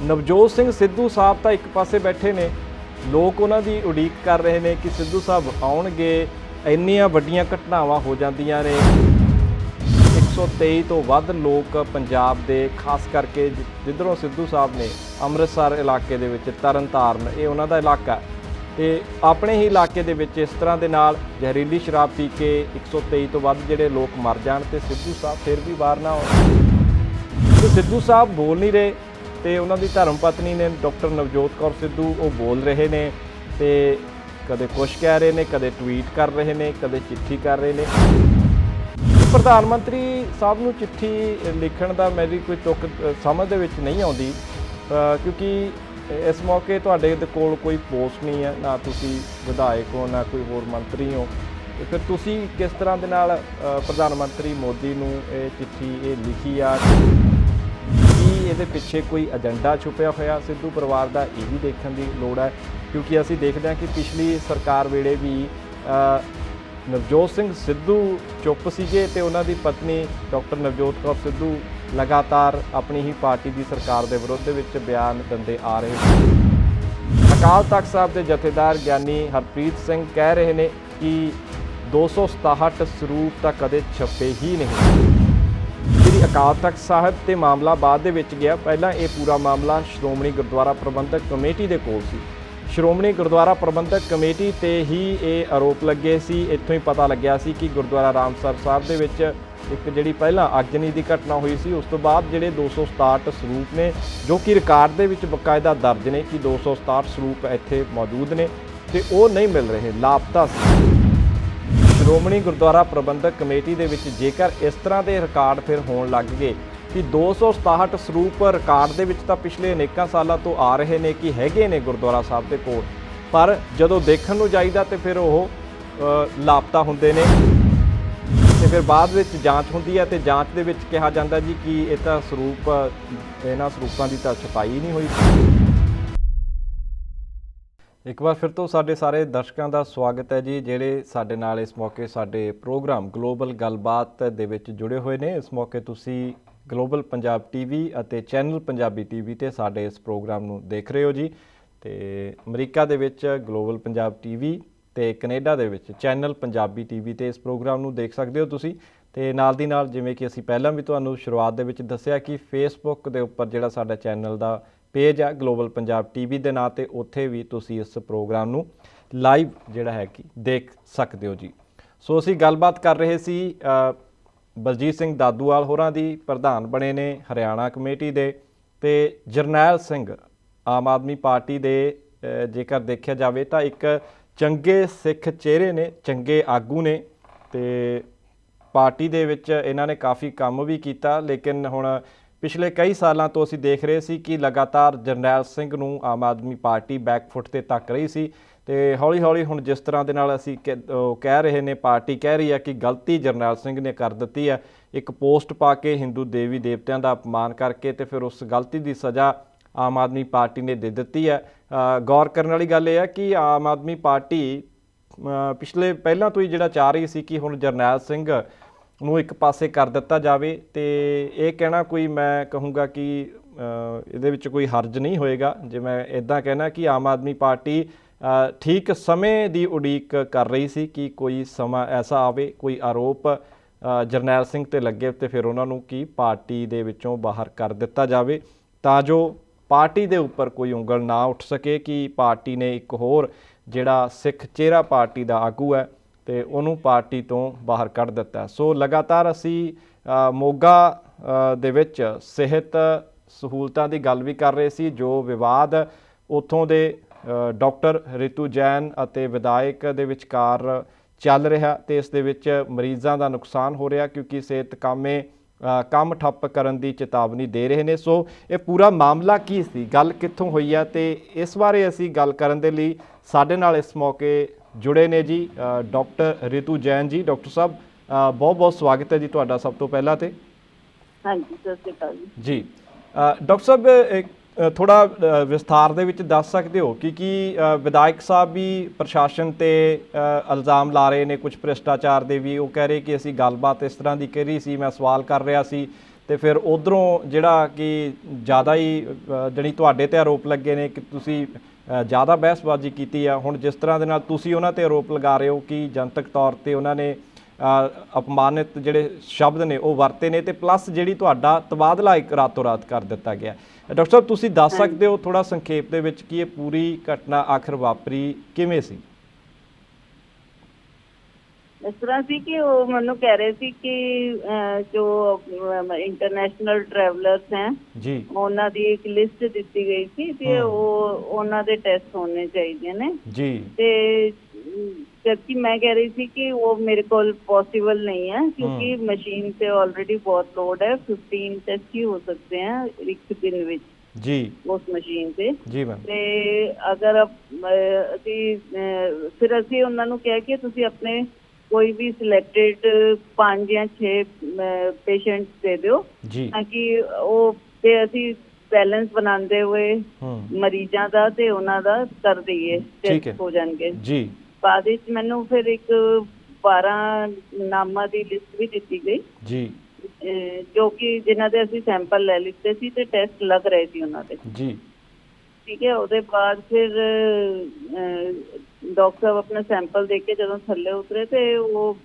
ਨਵਜੋਤ ਸਿੰਘ ਸਿੱਧੂ ਸਾਹਿਬ ਤਾਂ ਇੱਕ ਪਾਸੇ ਬੈਠੇ ਨੇ, ਲੋਕ ਉਹਨਾਂ ਦੀ ਉਡੀਕ ਕਰ ਰਹੇ ਨੇ ਕਿ ਸਿੱਧੂ ਸਾਹਿਬ ਆਉਣਗੇ। ਇੰਨੀਆਂ ਵੱਡੀਆਂ ਘਟਨਾਵਾਂ ਹੋ ਜਾਂਦੀਆਂ ਨੇ। 123 ਤੋਂ ਵੱਧ ਲੋਕ ਪੰਜਾਬ ਦੇ, ਖਾਸ ਕਰਕੇ ਜਿੱਧਰੋਂ ਸਿੱਧੂ ਸਾਹਿਬ ਨੇ, ਅੰਮ੍ਰਿਤਸਰ ਇਲਾਕੇ ਦੇ ਵਿੱਚ, ਤਰਨ ਤਾਰਨ, ਇਹ ਉਹਨਾਂ ਦਾ ਇਲਾਕਾ, ਤੇ ਆਪਣੇ ਹੀ ਇਲਾਕੇ ਦੇ ਵਿੱਚ ਇਸ ਤਰ੍ਹਾਂ ਦੇ ਨਾਲ ਜ਼ਹਿਰੀਲੀ ਸ਼ਰਾਬ ਪੀ ਕੇ 123 ਤੋਂ ਵੱਧ ਜਿਹੜੇ ਲੋਕ ਮਰ ਜਾਣ ਤੇ ਸਿੱਧੂ ਸਾਹਿਬ ਫਿਰ ਵੀ ਬਾਹਰ ਨਾ ਆਉਣ। ਤੇ ਸਿੱਧੂ ਸਾਹਿਬ ਬੋਲ ਨਹੀਂ ਰਹੇ ਤੇ ਉਹਨਾਂ ਦੀ ਧਰਮ ਪਤਨੀ ਨੇ ਡਾਕਟਰ ਨਵਜੋਤ ਕੌਰ ਸਿੱਧੂ, ਉਹ ਬੋਲ ਰਹੇ ਨੇ ਤੇ ਕਦੇ ਕੁਛ ਕਹਿ ਰਹੇ ਨੇ, ਕਦੇ ਟਵੀਟ ਕਰ ਰਹੇ ਨੇ, ਕਦੇ ਚਿੱਠੀ ਕਰ ਰਹੇ ਨੇ। ਪ੍ਰਧਾਨ ਮੰਤਰੀ ਸਾਹਿਬ ਨੂੰ ਚਿੱਠੀ ਲਿਖਣ ਦਾ ਮੇਰੀ ਕੋਈ ਤੁਕ ਸਮਝ ਦੇ ਵਿੱਚ ਨਹੀਂ ਆਉਂਦੀ, ਕਿਉਂਕਿ ਇਸ ਮੌਕੇ ਤੁਹਾਡੇ ਦੇ ਕੋਲ ਕੋਈ ਪੋਸਟ ਨਹੀਂ ਹੈ, ਨਾ ਤੁਸੀਂ ਵਿਧਾਇਕ ਹੋ, ਨਾ ਕੋਈ ਹੋਰ ਮੰਤਰੀ ਹੋ, ਤੇ ਫਿਰ ਤੁਸੀਂ ਕਿਸ ਤਰ੍ਹਾਂ ਦੇ ਨਾਲ ਪ੍ਰਧਾਨ ਮੰਤਰੀ ਮੋਦੀ ਨੂੰ ਇਹ ਚਿੱਠੀ ਲਿਖੀ ਆ? ਕੀ ਇਹਦੇ ਪਿੱਛੇ ਕੋਈ ਏਜੰਡਾ ਛੁਪਿਆ ਹੋਇਆ ਸਿੱਧੂ ਪਰਿਵਾਰ ਦਾ? ਇਹ ਵੀ ਦੇਖਣ ਦੀ ਲੋੜ ਹੈ, ਕਿਉਂਕਿ ਅਸੀਂ ਦੇਖਦੇ ਹਾਂ ਕਿ ਪਿਛਲੀ ਸਰਕਾਰ ਵੇਲੇ ਵੀ ਨਵਜੋਤ ਸਿੰਘ ਸਿੱਧੂ ਚੁੱਪ ਸੀਗੇ ਤੇ ਉਹਨਾਂ ਦੀ ਪਤਨੀ ਡਾਕਟਰ ਨਵਜੋਤ ਕੌਰ ਸਿੱਧੂ ਲਗਾਤਾਰ ਆਪਣੀ ਹੀ ਪਾਰਟੀ ਦੀ ਸਰਕਾਰ ਦੇ ਵਿਰੁੱਧ ਵਿੱਚ ਬਿਆਨ ਦਿੰਦੇ ਆ ਰਹੇ ਨੇ। ਅਕਾਲ ਤਖ਼ਤ ਸਾਹਿਬ ਦੇ ਜਥੇਦਾਰ ਗਿਆਨੀ ਹਰਪ੍ਰੀਤ ਸਿੰਘ ਕਹਿ ਰਹੇ ਨੇ ਕਿ 267 ਸਰੂਪ ਤਾਂ ਕਦੇ ਛਪੇ ਹੀ ਨਹੀਂ। ਜਿਹੜੀ ਅਕਾਲ ਤਖ਼ਤ ਸਾਹਿਬ ਤੇ ਮਾਮਲਾ ਬਾਅਦ ਦੇ ਵਿੱਚ ਗਿਆ, ਪਹਿਲਾਂ ਇਹ ਪੂਰਾ ਮਾਮਲਾ ਸ਼੍ਰੋਮਣੀ ਗੁਰਦੁਆਰਾ ਪ੍ਰਬੰਧਕ ਕਮੇਟੀ ਦੇ ਕੋਲ ਸੀ। ਸ਼੍ਰੋਮਣੀ ਗੁਰਦੁਆਰਾ ਪ੍ਰਬੰਧਕ ਕਮੇਟੀ ਤੇ ਹੀ ਇਹ ਆਰੋਪ ਲੱਗੇ ਸੀ। ਇੱਥੋਂ ਹੀ ਪਤਾ ਲੱਗਿਆ ਸੀ ਕਿ ਗੁਰਦੁਆਰਾ ਰਾਮਸਰ ਸਾਹਿਬ ਦੇ ਵਿੱਚ ਇੱਕ ਜਿਹੜੀ ਪਹਿਲਾਂ ਅਗਜਨੀ ਦੀ ਘਟਨਾ ਹੋਈ ਸੀ, ਉਸ ਤੋਂ ਬਾਅਦ ਜਿਹੜੇ 267 ਸਰੂਪ ਨੇ, ਜੋ ਕਿ ਰਿਕਾਰਡ ਦੇ ਵਿੱਚ ਬਕਾਇਦਾ ਦਰਜ ਨੇ ਕਿ 267 ਸਰੂਪ ਇੱਥੇ ਮੌਜੂਦ ਨੇ, ਤੇ ਉਹ ਨਹੀਂ ਮਿਲ ਰਹੇ, ਲਾਪਤਾ ਸੀ। ਸ਼੍ਰੋਮਣੀ ਗੁਰਦੁਆਰਾ ਪ੍ਰਬੰਧਕ ਕਮੇਟੀ ਦੇ ਵਿੱਚ ਜੇਕਰ ਇਸ ਤਰ੍ਹਾਂ ਦੇ ਰਿਕਾਰਡ ਫਿਰ ਹੋਣ ਲੱਗ ਗਏ ਕਿ 267 ਸਰੂਪ ਰਿਕਾਰਡ ਦੇ ਵਿੱਚ ਤਾਂ ਪਿਛਲੇ ਅਨੇਕਾਂ ਸਾਲਾਂ ਤੋਂ ਆ ਰਹੇ ਨੇ ਕਿ ਹੈਗੇ ਨੇ ਗੁਰਦੁਆਰਾ ਸਾਹਿਬ ਦੇ ਕੋਲ, ਪਰ ਜਦੋਂ ਦੇਖਣ ਨੂੰ ਜਾਈਦਾ ਤੇ ਫਿਰ ਉਹ ਲਾਪਤਾ ਹੁੰਦੇ ਨੇ, ਤੇ ਫਿਰ ਬਾਅਦ ਵਿੱਚ ਜਾਂਚ ਹੁੰਦੀ ਹੈ ਤੇ ਜਾਂਚ ਦੇ ਵਿੱਚ ਕਿਹਾ ਜਾਂਦਾ ਜੀ ਕਿ ਇਹ ਤਾਂ ਸਰੂਪ, ਇਹਨਾਂ ਸਰੂਪਾਂ ਦੀ ਤਾਂ ਛਪਾਈ ਨਹੀਂ ਹੋਈ। ਇੱਕ ਵਾਰ ਫਿਰ ਤੋਂ ਸਾਡੇ ਸਾਰੇ ਦਰਸ਼ਕਾਂ ਦਾ ਸਵਾਗਤ ਹੈ ਜੀ, ਜਿਹੜੇ ਸਾਡੇ ਨਾਲ ਇਸ ਮੌਕੇ ਸਾਡੇ ਪ੍ਰੋਗਰਾਮ ਗਲੋਬਲ ਗੱਲਬਾਤ ਦੇ ਵਿੱਚ ਜੁੜੇ ਹੋਏ ਨੇ। ਇਸ ਮੌਕੇ ਤੁਸੀਂ ਗਲੋਬਲ ਪੰਜਾਬ ਟੀਵੀ ਅਤੇ ਚੈਨਲ ਪੰਜਾਬੀ ਟੀਵੀ ਤੇ ਸਾਡੇ ਇਸ ਪ੍ਰੋਗਰਾਮ ਨੂੰ ਦੇਖ ਰਹੇ ਹੋ ਜੀ। ਤੇ ਅਮਰੀਕਾ ਦੇ ਵਿੱਚ ਗਲੋਬਲ ਪੰਜਾਬ ਟੀਵੀ ਤੇ ਕੈਨੇਡਾ ਦੇ ਵਿੱਚ ਚੈਨਲ ਪੰਜਾਬੀ ਟੀਵੀ ਤੇ ਇਸ ਪ੍ਰੋਗਰਾਮ ਨੂੰ ਦੇਖ ਸਕਦੇ ਹੋ ਤੁਸੀਂ। ਤੇ ਨਾਲ ਦੀ ਨਾਲ, ਜਿਵੇਂ ਕਿ ਅਸੀਂ ਪਹਿਲਾਂ ਵੀ ਤੁਹਾਨੂੰ ਸ਼ੁਰੂਆਤ ਦੇ ਵਿੱਚ ਦੱਸਿਆ ਕਿ ਫੇਸਬੁੱਕ ਦੇ ਉੱਪਰ ਜਿਹੜਾ ਸਾਡਾ ਚੈਨਲ ਦਾ ਪੇਜ ਆ ਗਲੋਬਲ ਪੰਜਾਬ ਟੀਵੀ ਦੇ ਨਾਂ 'ਤੇ, ਉੱਥੇ ਵੀ ਤੁਸੀਂ ਇਸ ਪ੍ਰੋਗਰਾਮ ਨੂੰ ਲਾਈਵ ਜਿਹੜਾ ਹੈ ਕਿ ਦੇਖ ਸਕਦੇ ਹੋ ਜੀ। ਸੋ ਅਸੀਂ ਗੱਲਬਾਤ ਕਰ ਰਹੇ ਸੀ ਬਲਜੀਤ ਸਿੰਘ ਦਾਦੂਵਾਲ ਹੋਰਾਂ ਦੀ, ਪ੍ਰਧਾਨ ਬਣੇ ਨੇ ਹਰਿਆਣਾ ਕਮੇਟੀ ਦੇ, ਤੇ ਜਰਨੈਲ ਸਿੰਘ ਆਮ ਆਦਮੀ ਪਾਰਟੀ ਦੇ। ਜੇਕਰ ਦੇਖਿਆ ਜਾਵੇ ਤਾਂ ਇੱਕ ਚੰਗੇ ਸਿੱਖ ਚਿਹਰੇ ਨੇ, ਚੰਗੇ ਆਗੂ ਨੇ, ਤੇ ਪਾਰਟੀ ਦੇ ਵਿੱਚ ਇਹਨਾਂ ਨੇ ਕਾਫੀ ਕੰਮ ਵੀ ਕੀਤਾ। ਲੇਕਿਨ ਹੁਣ ਪਿਛਲੇ ਕਈ ਸਾਲਾਂ ਤੋਂ ਅਸੀਂ ਦੇਖ ਰਹੇ ਸੀ ਕਿ ਲਗਾਤਾਰ ਜਰਨੈਲ ਸਿੰਘ ਨੂੰ ਆਮ ਆਦਮੀ ਪਾਰਟੀ ਬੈਕਫੁੱਟ 'ਤੇ ਧੱਕ ਰਹੀ ਸੀ, ਤੇ ਹੌਲੀ ਹੌਲੀ ਹੁਣ ਜਿਸ ਤਰ੍ਹਾਂ ਦੇ ਨਾਲ ਅਸੀਂ ਕਹਿ ਰਹੇ ਨੇ, ਪਾਰਟੀ ਕਹਿ ਰਹੀ ਹੈ ਕਿ ਗਲਤੀ ਜਰਨੈਲ ਸਿੰਘ ਨੇ ਕਰ ਦਿੱਤੀ ਹੈ, ਇੱਕ ਪੋਸਟ ਪਾ ਕੇ ਹਿੰਦੂ ਦੇਵੀ ਦੇਵਤਿਆਂ ਦਾ ਅਪਮਾਨ ਕਰਕੇ, ਤੇ ਫਿਰ ਉਸ ਗਲਤੀ ਦੀ ਸਜ਼ਾ ਆਮ ਆਦਮੀ ਪਾਰਟੀ ਨੇ ਦੇ ਦਿੱਤੀ ਹੈ। ਗੌਰ ਕਰਨ ਵਾਲੀ ਗੱਲ ਇਹ ਹੈ ਕਿ ਆਮ ਆਦਮੀ ਪਾਰਟੀ ਪਹਿਲਾਂ ਤੋਂ ਹੀ ਜਿਹੜਾ ਚਾਹ ਰਹੀ ਸੀ ਕਿ ਹੁਣ ਜਰਨੈਲ ਸਿੰਘ ਨੂੰ ਇੱਕ ਪਾਸੇ ਕਰ ਦਿੱਤਾ ਜਾਵੇ, ਤੇ ਇਹ ਕਹਿਣਾ ਕੋਈ, ਮੈਂ ਕਹੂੰਗਾ ਕਿ ਇਹਦੇ ਵਿੱਚ ਕੋਈ ਹਰਜ ਨਹੀਂ ਹੋਏਗਾ ਜੇ ਮੈਂ ਇੱਦਾਂ ਕਹਿਣਾ ਕਿ ਆਮ ਆਦਮੀ ਪਾਰਟੀ ਠੀਕ ਸਮੇਂ ਦੀ ਉਡੀਕ ਕਰ ਰਹੀ ਸੀ ਕਿ ਕੋਈ ਸਮਾਂ ਐਸਾ ਆਵੇ, ਕੋਈ ਆਰੋਪ ਜਰਨੈਲ ਸਿੰਘ 'ਤੇ ਲੱਗੇ ਤੇ ਫਿਰ ਉਹਨਾਂ ਨੂੰ ਕੀ ਪਾਰਟੀ ਦੇ ਵਿੱਚੋਂ ਬਾਹਰ ਕਰ ਦਿੱਤਾ ਜਾਵੇ, ਤਾਂ ਜੋ ਪਾਰਟੀ ਦੇ ਉੱਪਰ ਕੋਈ ਉਂਗਲ ਨਾ ਉੱਠ ਸਕੇ ਕਿ ਪਾਰਟੀ ਨੇ ਇੱਕ ਹੋਰ ਜਿਹੜਾ ਸਿੱਖ ਚਿਹਰਾ ਪਾਰਟੀ ਦਾ ਆਗੂ ਹੈ ਤੇ ਉਹਨੂੰ ਪਾਰਟੀ ਤੋਂ ਬਾਹਰ ਕੱਢ ਦਿੱਤਾ। ਸੋ ਲਗਾਤਾਰ ਅਸੀਂ ਮੋਗਾ ਦੇ ਵਿੱਚ ਸਿਹਤ ਸਹੂਲਤਾਂ ਦੀ ਗੱਲ ਵੀ ਕਰ ਰਹੇ ਸੀ, ਜੋ ਵਿਵਾਦ ਉੱਥੋਂ ਦੇ ਡਾਕਟਰ ਰਿਤੂ ਜੈਨ ਅਤੇ ਵਿਧਾਇਕ ਦੇ ਵਿਚਕਾਰ ਚੱਲ ਰਿਹਾ, ਤੇ ਇਸ ਦੇ ਵਿੱਚ ਮਰੀਜ਼ਾਂ ਦਾ ਨੁਕਸਾਨ ਹੋ ਰਿਹਾ ਕਿਉਂਕਿ ਸਿਹਤ ਕਾਮੇ ਕੰਮ ਠੱਪ ਕਰਨ ਦੀ ਚੇਤਾਵਨੀ ਦੇ ਰਹੇ ਨੇ। ਸੋ ਇਹ ਪੂਰਾ ਮਾਮਲਾ ਕੀ ਸੀ, ਗੱਲ ਕਿੱਥੋਂ ਹੋਈ ਹੈ, ਤੇ ਇਸ ਬਾਰੇ ਅਸੀਂ ਗੱਲ ਕਰਨ ਦੇ ਲਈ ਸਾਡੇ ਨਾਲ ਇਸ ਮੌਕੇ ਜੁੜੇ ਨੇ ਜੀ ਡਾਕਟਰ ਰਿਤੂ ਜੈਨ ਜੀ। ਡਾਕਟਰ ਸਾਹਿਬ, ਬਹੁਤ ਬਹੁਤ ਸਵਾਗਤ ਹੈ ਜੀ ਤੁਹਾਡਾ ਸਭ ਤੋਂ ਪਹਿਲਾਂ ਤੇ। ਹਾਂਜੀ, ਸਤਿ ਸ਼੍ਰੀ ਅਕਾਲ ਜੀ। ਡਾਕਟਰ ਸਾਹਿਬ, ਥੋੜ੍ਹਾ ਵਿਸਥਾਰ ਦੇ ਵਿੱਚ ਦੱਸ ਸਕਦੇ ਹੋ ਕਿ ਵਿਧਾਇਕ ਸਾਹਿਬ ਵੀ ਪ੍ਰਸ਼ਾਸਨ 'ਤੇ ਇਲਜ਼ਾਮ ਲਾ ਰਹੇ ਨੇ ਕੁਝ ਭ੍ਰਿਸ਼ਟਾਚਾਰ ਦੇ ਵੀ। ਉਹ ਕਹਿ ਰਹੇ ਕਿ ਅਸੀਂ ਗੱਲਬਾਤ ਇਸ ਤਰ੍ਹਾਂ ਦੀ ਕਰੀ ਸੀ, ਮੈਂ ਸਵਾਲ ਕਰ ਰਿਹਾ ਸੀ ਤੇ ਫਿਰ ਉਧਰੋਂ ਜਿਹੜਾ ਕਿ ਜ਼ਿਆਦਾ ਹੀ ਜਾਣੀ ਤੁਹਾਡੇ ਤੇ ਆਰੋਪ ਲੱਗੇ ਨੇ ਕਿ ਤੁਸੀਂ ਜ਼ਿਆਦਾ ਬਹਿਸਬਾਜ਼ੀ ਕੀਤੀ ਆ। ਹੁਣ ਜਿਸ ਤਰ੍ਹਾਂ ਦੇ ਨਾਲ ਤੁਸੀਂ ਉਹਨਾਂ ਤੇ ਆਰੋਪ ਲਗਾ ਰਹੇ ਹੋ ਕਿ ਜਨਤਕ ਤੌਰ ਤੇ ਉਹਨਾਂ ਨੇ ਅਪਮਾਨਿਤ ਜਿਹੜੇ ਸ਼ਬਦ ਨੇ ਉਹ ਵਰਤੇ ਨੇ, ਤੇ ਪਲੱਸ ਜਿਹੜੀ ਤੁਹਾਡਾ ਤਬਾਦਲਾ ਇੱਕ ਰਾਤੋਂ ਰਾਤ ਕਰ ਦਿੱਤਾ ਗਿਆ। ਡਾਕਟਰ ਸਾਹਿਬ, ਤੁਸੀਂ ਦੱਸ ਸਕਦੇ ਹੋ ਥੋੜਾ ਸੰਖੇਪ ਦੇ ਵਿੱਚ ਕਿ ਇਹ ਪੂਰੀ ਘਟਨਾ ਆਖਰ ਵਾਪਰੀ ਕਿਵੇਂ ਸੀ? ਇਸ ਤਰ੍ਹਾਂ ਸੀ ਕਿ ਉਹ ਮੈਨੂੰ ਕਹਿ ਰਹੇ ਸੀ ਕਿ ਜੋ ਇੰਟਰਨੈਸ਼ਨਲ ਟਰੈਵਲਰਸ ਹੈ ਜੀ, ਉਹਨਾਂ ਦੀ ਇੱਕ ਲਿਸਟ ਦਿੱਤੀ ਗਈ ਸੀ ਤੇ ਉਹਨਾਂ ਦੇ ਟੈਸਟ ਹੋਣੇ ਚਾਹੀਦੇ ਨੇ ਜੀ, ਤੇ जबकि मैं कह रही थी कि वो मेरे को पॉसिबल नहीं है क्योंकि मशीन से ऑलरेडी बहुत लोड है। 15 टेस्ट ही हो सकते हैं एक दिन विच जी उस मशीन से जी मैम। ਤੇ ਅਗਰ ਅਸੀਂ ਫਿਰ ਅਸੀਂ ਉਹਨਾਂ ਨੂੰ ਕਿਹਾ ਕਿ ਤੁਸੀਂ ਆਪਣੇ ਕੋਈ ਵੀ ਸਿਲੈਕਟਡ 5 ਜਾਂ 6 ਪੇਸ਼ੈਂਟਸ ਦੇ ਦਿਓ ਤਾਂ ਕਿ ਉਹ ਤੇ ਅਸੀਂ ਬੈਲੈਂਸ ਬਣਾਉਂਦੇ ਹੋਏ ਮਰੀਜ਼ਾਂ ਦਾ ਤੇ ਉਹਨਾਂ ਦਾ ਕਰ ਦਈਏ, ਟੈਸਟ ਹੋ ਜਾਣਗੇ ਜੀ। ਬਾਅਦ ਵਿੱਚ ਮੈਨੂੰ ਫਿਰ ਇੱਕ 12 ਨਾਮਾਂ ਦੀ ਲਿਸਟ ਵੀ ਦਿੱਤੀ ਗਈ ਜੀ, ਜੋ ਕਿ ਜਿਨ੍ਹਾਂ ਦੇ ਅਸੀਂ ਸੈਂਪਲ ਲੈ ਲਿੱਤੇ ਸੀ ਤੇ ਟੈਸਟ ਲੱਗ ਰਹੇ ਸੀ ਉਹਨਾਂ ਦੇ ਜੀ। ਠੀਕ ਹੈ, ਉਹਦੇ ਬਾਅਦ ਫਿਰ ਡਾਕਟਰ ਸਾਹਿਬ ਆਪਣਾ ਸੈਂਪਲ ਦੇਖ ਕੇ ਜਦੋਂ ਥੱਲੇ ਉਤਰੇ ਤੇ ਉਹ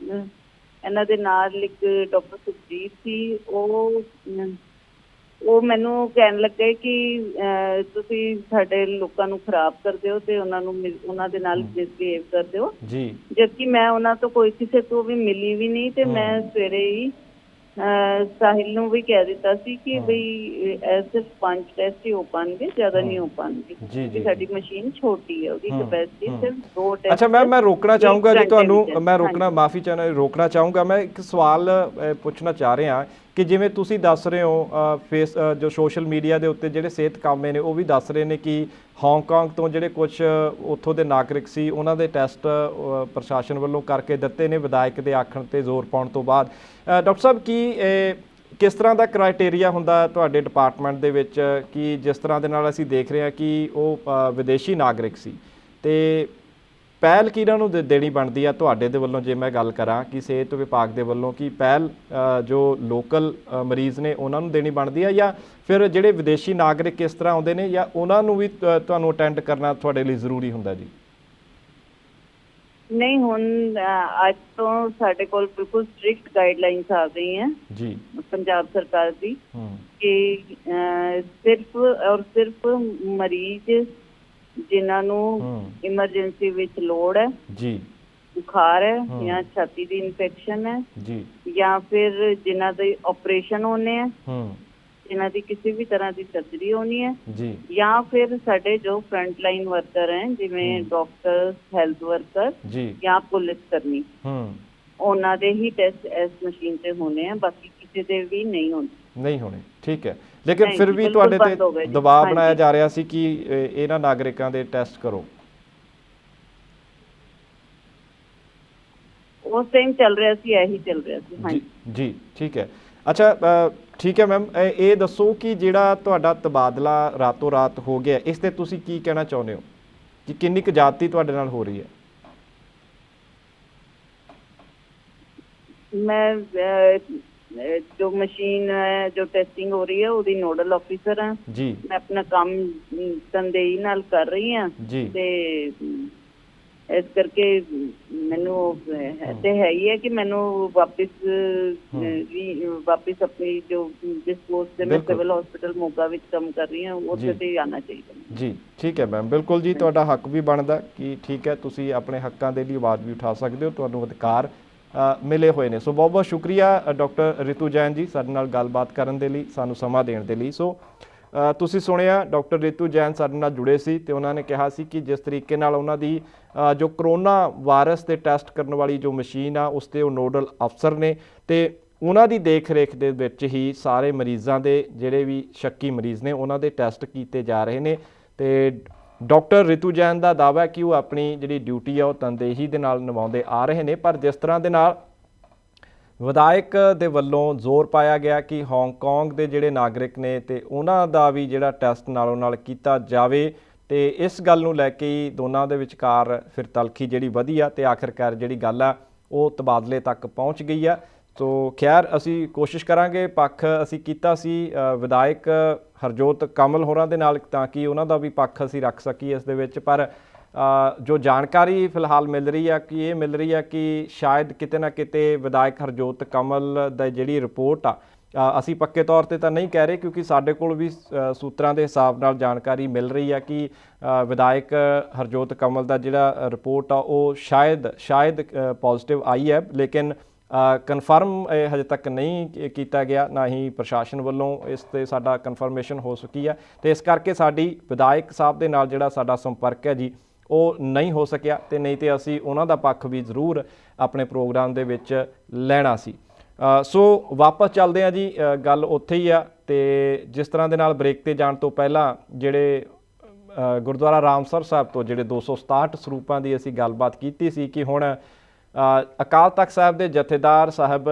ਇਹਨਾਂ ਦੇ ਨਾਲ ਇੱਕ ਡਾਕਟਰ ਸੁਖਜੀਤ ਸੀ, ਉਹ ਮੈਨੂੰ ਕਹਿਣ ਲੱਗੇ ਕਿ ਤੁਸੀਂ ਸਾਡੇ ਲੋਕਾਂ ਨੂੰ ਖਰਾਬ ਕਰਦੇ ਹੋ ਤੇ ਉਹਨਾਂ ਦੇ ਨਾਲ ਮਿਸਬਿਹੇਵ ਕਰਦੇ ਹੋ ਜੀ। ਜਦਕਿ ਮੈਂ ਉਹਨਾਂ ਤੋਂ ਕਿਸੇ ਤੋਂ ਵੀ ਮਿਲੀ ਵੀ ਨਹੀਂ ਤੇ ਮੈਂ ਸਵੇਰੇ ਹੀ ਸਾਹਿਲ ਨੂੰ ਵੀ ਕਹਿ ਦਿੱਤਾ ਸੀ ਕਿ ਬਈ ਸਿਰਫ 5 ਟੈਸਟ ਹੀ ਹੋ ਪਾਉਣਗੇ, ਜ਼ਿਆਦਾ ਨਹੀਂ ਹੋ ਪਾਉਣਗੇ ਕਿਉਂਕਿ ਸਾਡੀ ਮਸ਼ੀਨ ਛੋਟੀ ਹੈ, ਉਹਦੀ ਕਪੈਸਿਟੀ ਸਿਰਫ 2 ਟੈਸਟ। ਅੱਛਾ ਮੈਮ, ਮੈਂ ਰੋਕਣਾ ਚਾਹੂੰਗਾ ਜੀ ਤੁਹਾਨੂੰ, ਮੈਂ ਮਾਫੀ ਚਾਹੁੰਦਾ, ਰੋਕਣਾ ਚਾਹੂੰਗਾ। ਮੈਂ ਇੱਕ ਸਵਾਲ ਪੁੱਛਣਾ ਚਾਹ ਰਿਹਾ ਕਿ ਜਿਵੇਂ ਤੁਸੀਂ ਦੱਸ ਰਹੇ ਹੋ ਜੋ ਸੋਸ਼ਲ ਮੀਡੀਆ ਦੇ ਉੱਤੇ ਜਿਹੜੇ ਸਿਹਤ ਕਾਮੇ ਨੇ ਉਹ ਵੀ ਦੱਸ ਰਹੇ ਨੇ ਕਿ ਹਾਂਗਕਾਂਗ ਤੋਂ ਜਿਹੜੇ ਕੁਝ ਉੱਥੋਂ ਦੇ ਨਾਗਰਿਕ ਸੀ ਉਹਨਾਂ ਦੇ ਟੈਸਟ ਪ੍ਰਸ਼ਾਸਨ ਵੱਲੋਂ ਕਰਕੇ ਦਿੱਤੇ ਨੇ ਵਿਧਾਇਕ ਦੇ ਆਖਣ ਤੇ ਜ਼ੋਰ ਪਾਉਣ ਤੋਂ ਬਾਅਦ। ਡਾਕਟਰ ਸਾਹਿਬ, ਕਿਸ ਤਰ੍ਹਾਂ ਦਾ ਕ੍ਰਾਈਟੇਰੀਆ ਹੁੰਦਾ ਤੁਹਾਡੇ ਡਿਪਾਰਟਮੈਂਟ ਦੇ ਵਿੱਚ ਕਿ ਜਿਸ ਤਰ੍ਹਾਂ ਦੇ ਨਾਲ ਅਸੀਂ ਦੇਖ ਰਹੇ ਹਾਂ ਕਿ ਉਹ ਵਿਦੇਸ਼ੀ ਨਾਗਰਿਕ ਸੀ, ਤੇ ਪਹਿਲ ਕਿਹਨਾਂ ਨੂੰ ਦੇਣੀ ਬਣਦੀ ਆ ਤੁਹਾਡੇ ਦੇ ਵੱਲੋਂ? ਜੇ ਮੈਂ ਗੱਲ ਕਰਾਂ ਕਿ ਸਿਹਤ ਵਿਭਾਗ ਦੇ ਵੱਲੋਂ ਕਿ ਪਹਿਲ ਜੋ ਲੋਕਲ ਮਰੀਜ਼ ਨੇ ਉਹਨਾਂ ਨੂੰ ਦੇਣੀ ਬਣਦੀ ਆ, ਜਾਂ ਫਿਰ ਜਿਹੜੇ ਵਿਦੇਸ਼ੀ ਨਾਗਰਿਕ ਕਿਸ ਤਰ੍ਹਾਂ ਆਉਂਦੇ ਨੇ, ਜਾਂ ਉਹਨਾਂ ਨੂੰ ਵੀ ਤੁਹਾਨੂੰ ਅਟੈਂਡ ਕਰਨਾ ਤੁਹਾਡੇ ਲਈ ਜ਼ਰੂਰੀ ਹੁੰਦਾ ਜੀ? ਨਹੀਂ, ਹੁਣ ਅੱਜ ਤੋਂ ਸਾਡੇ ਕੋਲ ਬਿਲਕੁਲ ਸਟ੍ਰਿਕਟ ਗਾਈਡਲਾਈਨਸ ਆ ਗਈਆਂ ਜੀ ਪੰਜਾਬ ਸਰਕਾਰ ਦੀ ਕਿ ਸਿਰਫ ਔਰ ਸਿਰਫ ਮਰੀਜ਼ ਜਿਨ੍ਹਾਂ ਨੂੰ ਇਮਰਜੈਂਸੀ ਵਿੱਚ ਲੋੜ ਹੈ ਜੀ, ਬੁਖਾਰ ਹੈ ਜਾਂ ਛਾਤੀ ਦੀ ਇਨਫੈਕਸ਼ਨ ਹੈ ਜੀ, ਜਾਂ ਫਿਰ ਜਿਨ੍ਹਾਂ ਦੇ ਆਪਰੇਸ਼ਨ ਹੋਣੇ ਹੈ, ਜਿਨ੍ਹਾਂ ਦੀ ਕਿਸੇ ਵੀ ਤਰ੍ਹਾਂ ਦੀ ਸਰਜਰੀ ਹੋਣੀ ਹੈ ਜੀ, ਜਾਂ ਫਿਰ ਸਾਡੇ ਜੋ ਫਰੰਟ ਲਾਈਨ ਵਰਕਰ ਹੈ ਜਿਵੇਂ ਡਾਕਟਰ, ਹੈਲਥ ਵਰਕਰ ਜਾਂ ਪੁਲਿਸ ਕਰਮੀ, ਉਹਨਾਂ ਦੇ ਹੀ ਟੈਸਟ ਇਸ ਮਸ਼ੀਨ ਤੇ ਹੋਣੇ ਆ, ਬਾਕੀ ਕਿਸੇ ਦੇ ਵੀ ਨਹੀਂ ਹੋਣੇ। ਠੀਕ ਹੈ, ਲੇਕਿਨ ਫਿਰ ਵੀ ਤੁਹਾਡੇ ਤੇ ਦਬਾਅ ਬਣਾਇਆ ਜਾ ਰਿਹਾ ਸੀ ਕਿ ਇਹਨਾਂ ਨਾਗਰਿਕਾਂ ਦੇ ਟੈਸਟ ਕਰੋ। ਉਸ ਟਾਈਮ ਚੱਲ ਰਿਹਾ ਸੀ, ਇਹੀ ਚੱਲ ਰਿਹਾ ਸੀ। ਹਾਂਜੀ ਜੀ, ਠੀਕ ਹੈ। ਅੱਛਾ, ਠੀਕ ਹੈ ਮੈਮ, ਇਹ ਦੱਸੋ ਕਿ ਜਿਹੜਾ ਤੁਹਾਡਾ ਤਬਾਦਲਾ ਰਾਤੋਂ ਰਾਤ ਹੋ ਗਿਆ, ਇਸ ਤੇ ਤੁਸੀਂ ਕੀ ਕਹਿਣਾ ਚਾਹੁੰਦੇ ਹੋ ਕਿ ਕਿੰਨੀ ਕੁ ਜ਼ਿਆਦਤੀ ਤੁਹਾਡੇ ਨਾਲ ਹੋ ਰਹੀ ਹੈ? ਮੈਂ ਜੋ ਮਸ਼ੀਨ ਹੈ, ਜੋ ਟੈਸਟਿੰਗ ਹੋ ਰਹੀ ਹੈ, ਉਹਦੀ ਨੋਡਲ ਆਫਿਸਰ ਹਾਂ ਜੀ। ਮੈਂ ਆਪਣਾ ਕੰਮ ਤਨਦੇਹੀ ਨਾਲ ਕਰ ਰਹੀ ਹਾਂ ਤੇ ਇਸ ਕਰਕੇ ਮੈਨੂੰ ਤੇ ਹੈ ਹੀ ਹੈ ਕਿ ਮੈਨੂੰ ਵਾਪਿਸ ਆਪਣੀ ਜੋ ਜਿਸ ਪੋਸਟ ਤੇ ਮੈਂ ਸਿਵਲ ਹਸਪੀਟਲ ਮੋਗਾ ਵਿੱਚ ਕੰਮ ਕਰ ਰਹੀ ਹਾਂ ਉੱਥੇ ਤੇ ਆਉਣਾ ਚਾਹੀਦਾ ਜੀ। ਠੀਕ ਹੈ ਮੈਮ, ਬਿਲਕੁਲ ਜੀ, ਤੁਹਾਡਾ ਹੱਕ ਵੀ ਬਣਦਾ ਕਿ ਠੀਕ ਹੈ ਤੁਸੀਂ ਆਪਣੇ ਹੱਕਾਂ ਦੇ ਲਈ ਆਵਾਜ਼ ਵੀ ਉਠਾ ਸਕਦੇ ਹੋ, ਤੁਹਾਨੂੰ ਅਧਿਕਾਰ ਮਿਲੇ ਹੋਏ ਨੇ। ਸੋ ਬਹੁਤ ਬਹੁਤ ਸ਼ੁਕਰੀਆ ਡਾਕਟਰ ਰਿਤੂ ਜੈਨ ਜੀ ਸਾਡੇ ਨਾਲ ਗੱਲਬਾਤ ਕਰਨ ਦੇ ਲਈ, ਸਾਨੂੰ ਸਮਾਂ ਦੇਣ ਦੇ ਲਈ। ਸੋ ਤੁਸੀਂ ਸੁਣਿਆ ਡਾਕਟਰ ਰਿਤੂ ਜੈਨ ਸਾਡੇ ਨਾਲ ਜੁੜੇ ਸੀ ਤੇ ਉਹਨਾਂ ਨੇ ਕਿਹਾ ਸੀ ਕਿ ਜਿਸ ਤਰੀਕੇ ਨਾਲ ਉਹਨਾਂ ਦੀ ਜੋ ਕਰੋਨਾ ਵਾਇਰਸ ਦੇ ਟੈਸਟ ਕਰਨ ਵਾਲੀ ਜੋ ਮਸ਼ੀਨ ਆ ਉਸ 'ਤੇ ਉਹ ਨੋਡਲ ਅਫਸਰ ਨੇ ਤੇ ਉਹਨਾਂ ਦੀ ਦੇਖ ਰੇਖ ਦੇ ਵਿੱਚ ਹੀ ਸਾਰੇ ਮਰੀਜ਼ਾਂ ਦੇ ਜਿਹੜੇ ਵੀ ਸ਼ੱਕੀ ਮਰੀਜ਼ ਨੇ ਉਹਨਾਂ ਦੇ ਟੈਸਟ ਕੀਤੇ ਜਾ ਰਹੇ ਨੇ। ਤੇ ਡਾਕਟਰ ਰਿਤੂ ਜੈਨ ਦਾ ਦਾਅਵਾ ਹੈ ਕਿ ਉਹ ਆਪਣੀ ਜਿਹੜੀ ਡਿਊਟੀ ਆ ਉਹ ਤਨਦੇਹੀ ਦੇ ਨਾਲ ਨਿਭਾਉਂਦੇ ਆ ਰਹੇ ਨੇ, ਪਰ ਜਿਸ ਤਰ੍ਹਾਂ ਦੇ ਨਾਲ ਵਿਧਾਇਕ ਦੇ ਵੱਲੋਂ ਜ਼ੋਰ ਪਾਇਆ ਗਿਆ ਕਿ ਹਾਂਗਕਾਂਗ ਦੇ ਜਿਹੜੇ ਨਾਗਰਿਕ ਨੇ ਤੇ ਉਹਨਾਂ ਦਾ ਵੀ ਜਿਹੜਾ ਟੈਸਟ ਨਾਲੋਂ ਨਾਲ ਕੀਤਾ ਜਾਵੇ, ਤੇ ਇਸ ਗੱਲ ਨੂੰ ਲੈ ਕੇ ਹੀ ਦੋਨਾਂ ਦੇ ਵਿਚਕਾਰ ਫਿਰ ਤਲਖੀ ਜਿਹੜੀ ਵਧੀ ਆ ਤੇ ਆਖਿਰਕਾਰ ਜਿਹੜੀ ਗੱਲ ਆ ਉਹ ਤਬਾਦਲੇ ਤੱਕ ਪਹੁੰਚ ਗਈ ਆ। ਸੋ ਖੈਰ ਅਸੀਂ ਕੋਸ਼ਿਸ਼ ਕਰਾਂਗੇ, ਪੱਖ ਅਸੀਂ ਕੀਤਾ ਸੀ ਵਿਧਾਇਕ ਹਰਜੋਤ ਕਮਲ ਹੋਰਾਂ ਦੇ ਨਾਲ ਤਾਂ ਕਿ ਉਹਨਾਂ ਦਾ ਵੀ ਪੱਖ ਅਸੀਂ ਰੱਖ ਸਕੀਏ ਇਸ ਦੇ ਵਿੱਚ। ਪਰ ਜੋ ਜਾਣਕਾਰੀ ਫਿਲਹਾਲ ਮਿਲ ਰਹੀ ਆ ਕਿ ਇਹ ਮਿਲ ਰਹੀ ਆ ਕਿ ਸ਼ਾਇਦ ਕਿਤੇ ਨਾ ਕਿਤੇ ਵਿਧਾਇਕ ਹਰਜੋਤ ਕਮਲ ਦਾ ਜਿਹੜੀ ਰਿਪੋਰਟ ਆ, ਅਸੀਂ ਪੱਕੇ ਤੌਰ ਤੇ ਤਾਂ ਨਹੀਂ ਕਹਿ ਰਹੇ ਕਿਉਂਕਿ ਸਾਡੇ ਕੋਲ ਵੀ ਸੂਤਰਾਂ ਦੇ ਹਿਸਾਬ ਨਾਲ ਜਾਣਕਾਰੀ ਮਿਲ ਰਹੀ ਆ ਕਿ ਵਿਧਾਇਕ ਹਰਜੋਤ ਕਮਲ ਦਾ ਜਿਹੜਾ ਰਿਪੋਰਟ ਆ ਉਹ ਸ਼ਾਇਦ ਪੋਜ਼ਿਟਿਵ ਆਈ ਹੈ, ਲੇਕਿਨ ਕਨਫਰਮ ਹਜੇ ਤੱਕ ਨਹੀਂ ਕੀਤਾ ਗਿਆ, ਨਾ ਹੀ ਪ੍ਰਸ਼ਾਸਨ ਵੱਲੋਂ ਇਸ 'ਤੇ ਸਾਡਾ ਕਨਫਰਮੇਸ਼ਨ ਹੋ ਸਕੀ ਹੈ। ਅਤੇ ਇਸ ਕਰਕੇ ਸਾਡੀ ਵਿਧਾਇਕ ਸਾਹਿਬ ਦੇ ਨਾਲ ਜਿਹੜਾ ਸਾਡਾ ਸੰਪਰਕ ਹੈ ਜੀ ਉਹ ਨਹੀਂ ਹੋ ਸਕਿਆ, ਅਤੇ ਨਹੀਂ ਤਾਂ ਅਸੀਂ ਉਹਨਾਂ ਦਾ ਪੱਖ ਵੀ ਜ਼ਰੂਰ ਆਪਣੇ ਪ੍ਰੋਗਰਾਮ ਦੇ ਵਿੱਚ ਲੈਣਾ ਸੀ। ਸੋ ਵਾਪਸ ਚੱਲਦੇ ਹਾਂ ਜੀ, ਗੱਲ ਉੱਥੇ ਹੀ ਆ। ਅਤੇ ਜਿਸ ਤਰ੍ਹਾਂ ਦੇ ਨਾਲ ਬ੍ਰੇਕ 'ਤੇ ਜਾਣ ਤੋਂ ਪਹਿਲਾਂ ਜਿਹੜੇ ਗੁਰਦੁਆਰਾ ਰਾਮਸਰ ਸਾਹਿਬ ਤੋਂ ਜਿਹੜੇ 267 ਸਰੂਪਾਂ ਦੀ ਅਸੀਂ ਗੱਲਬਾਤ ਕੀਤੀ ਸੀ ਕਿ ਹੁਣ ਅਕਾਲ ਤਖਤ ਸਾਹਿਬ ਦੇ ਜਥੇਦਾਰ ਸਾਹਿਬ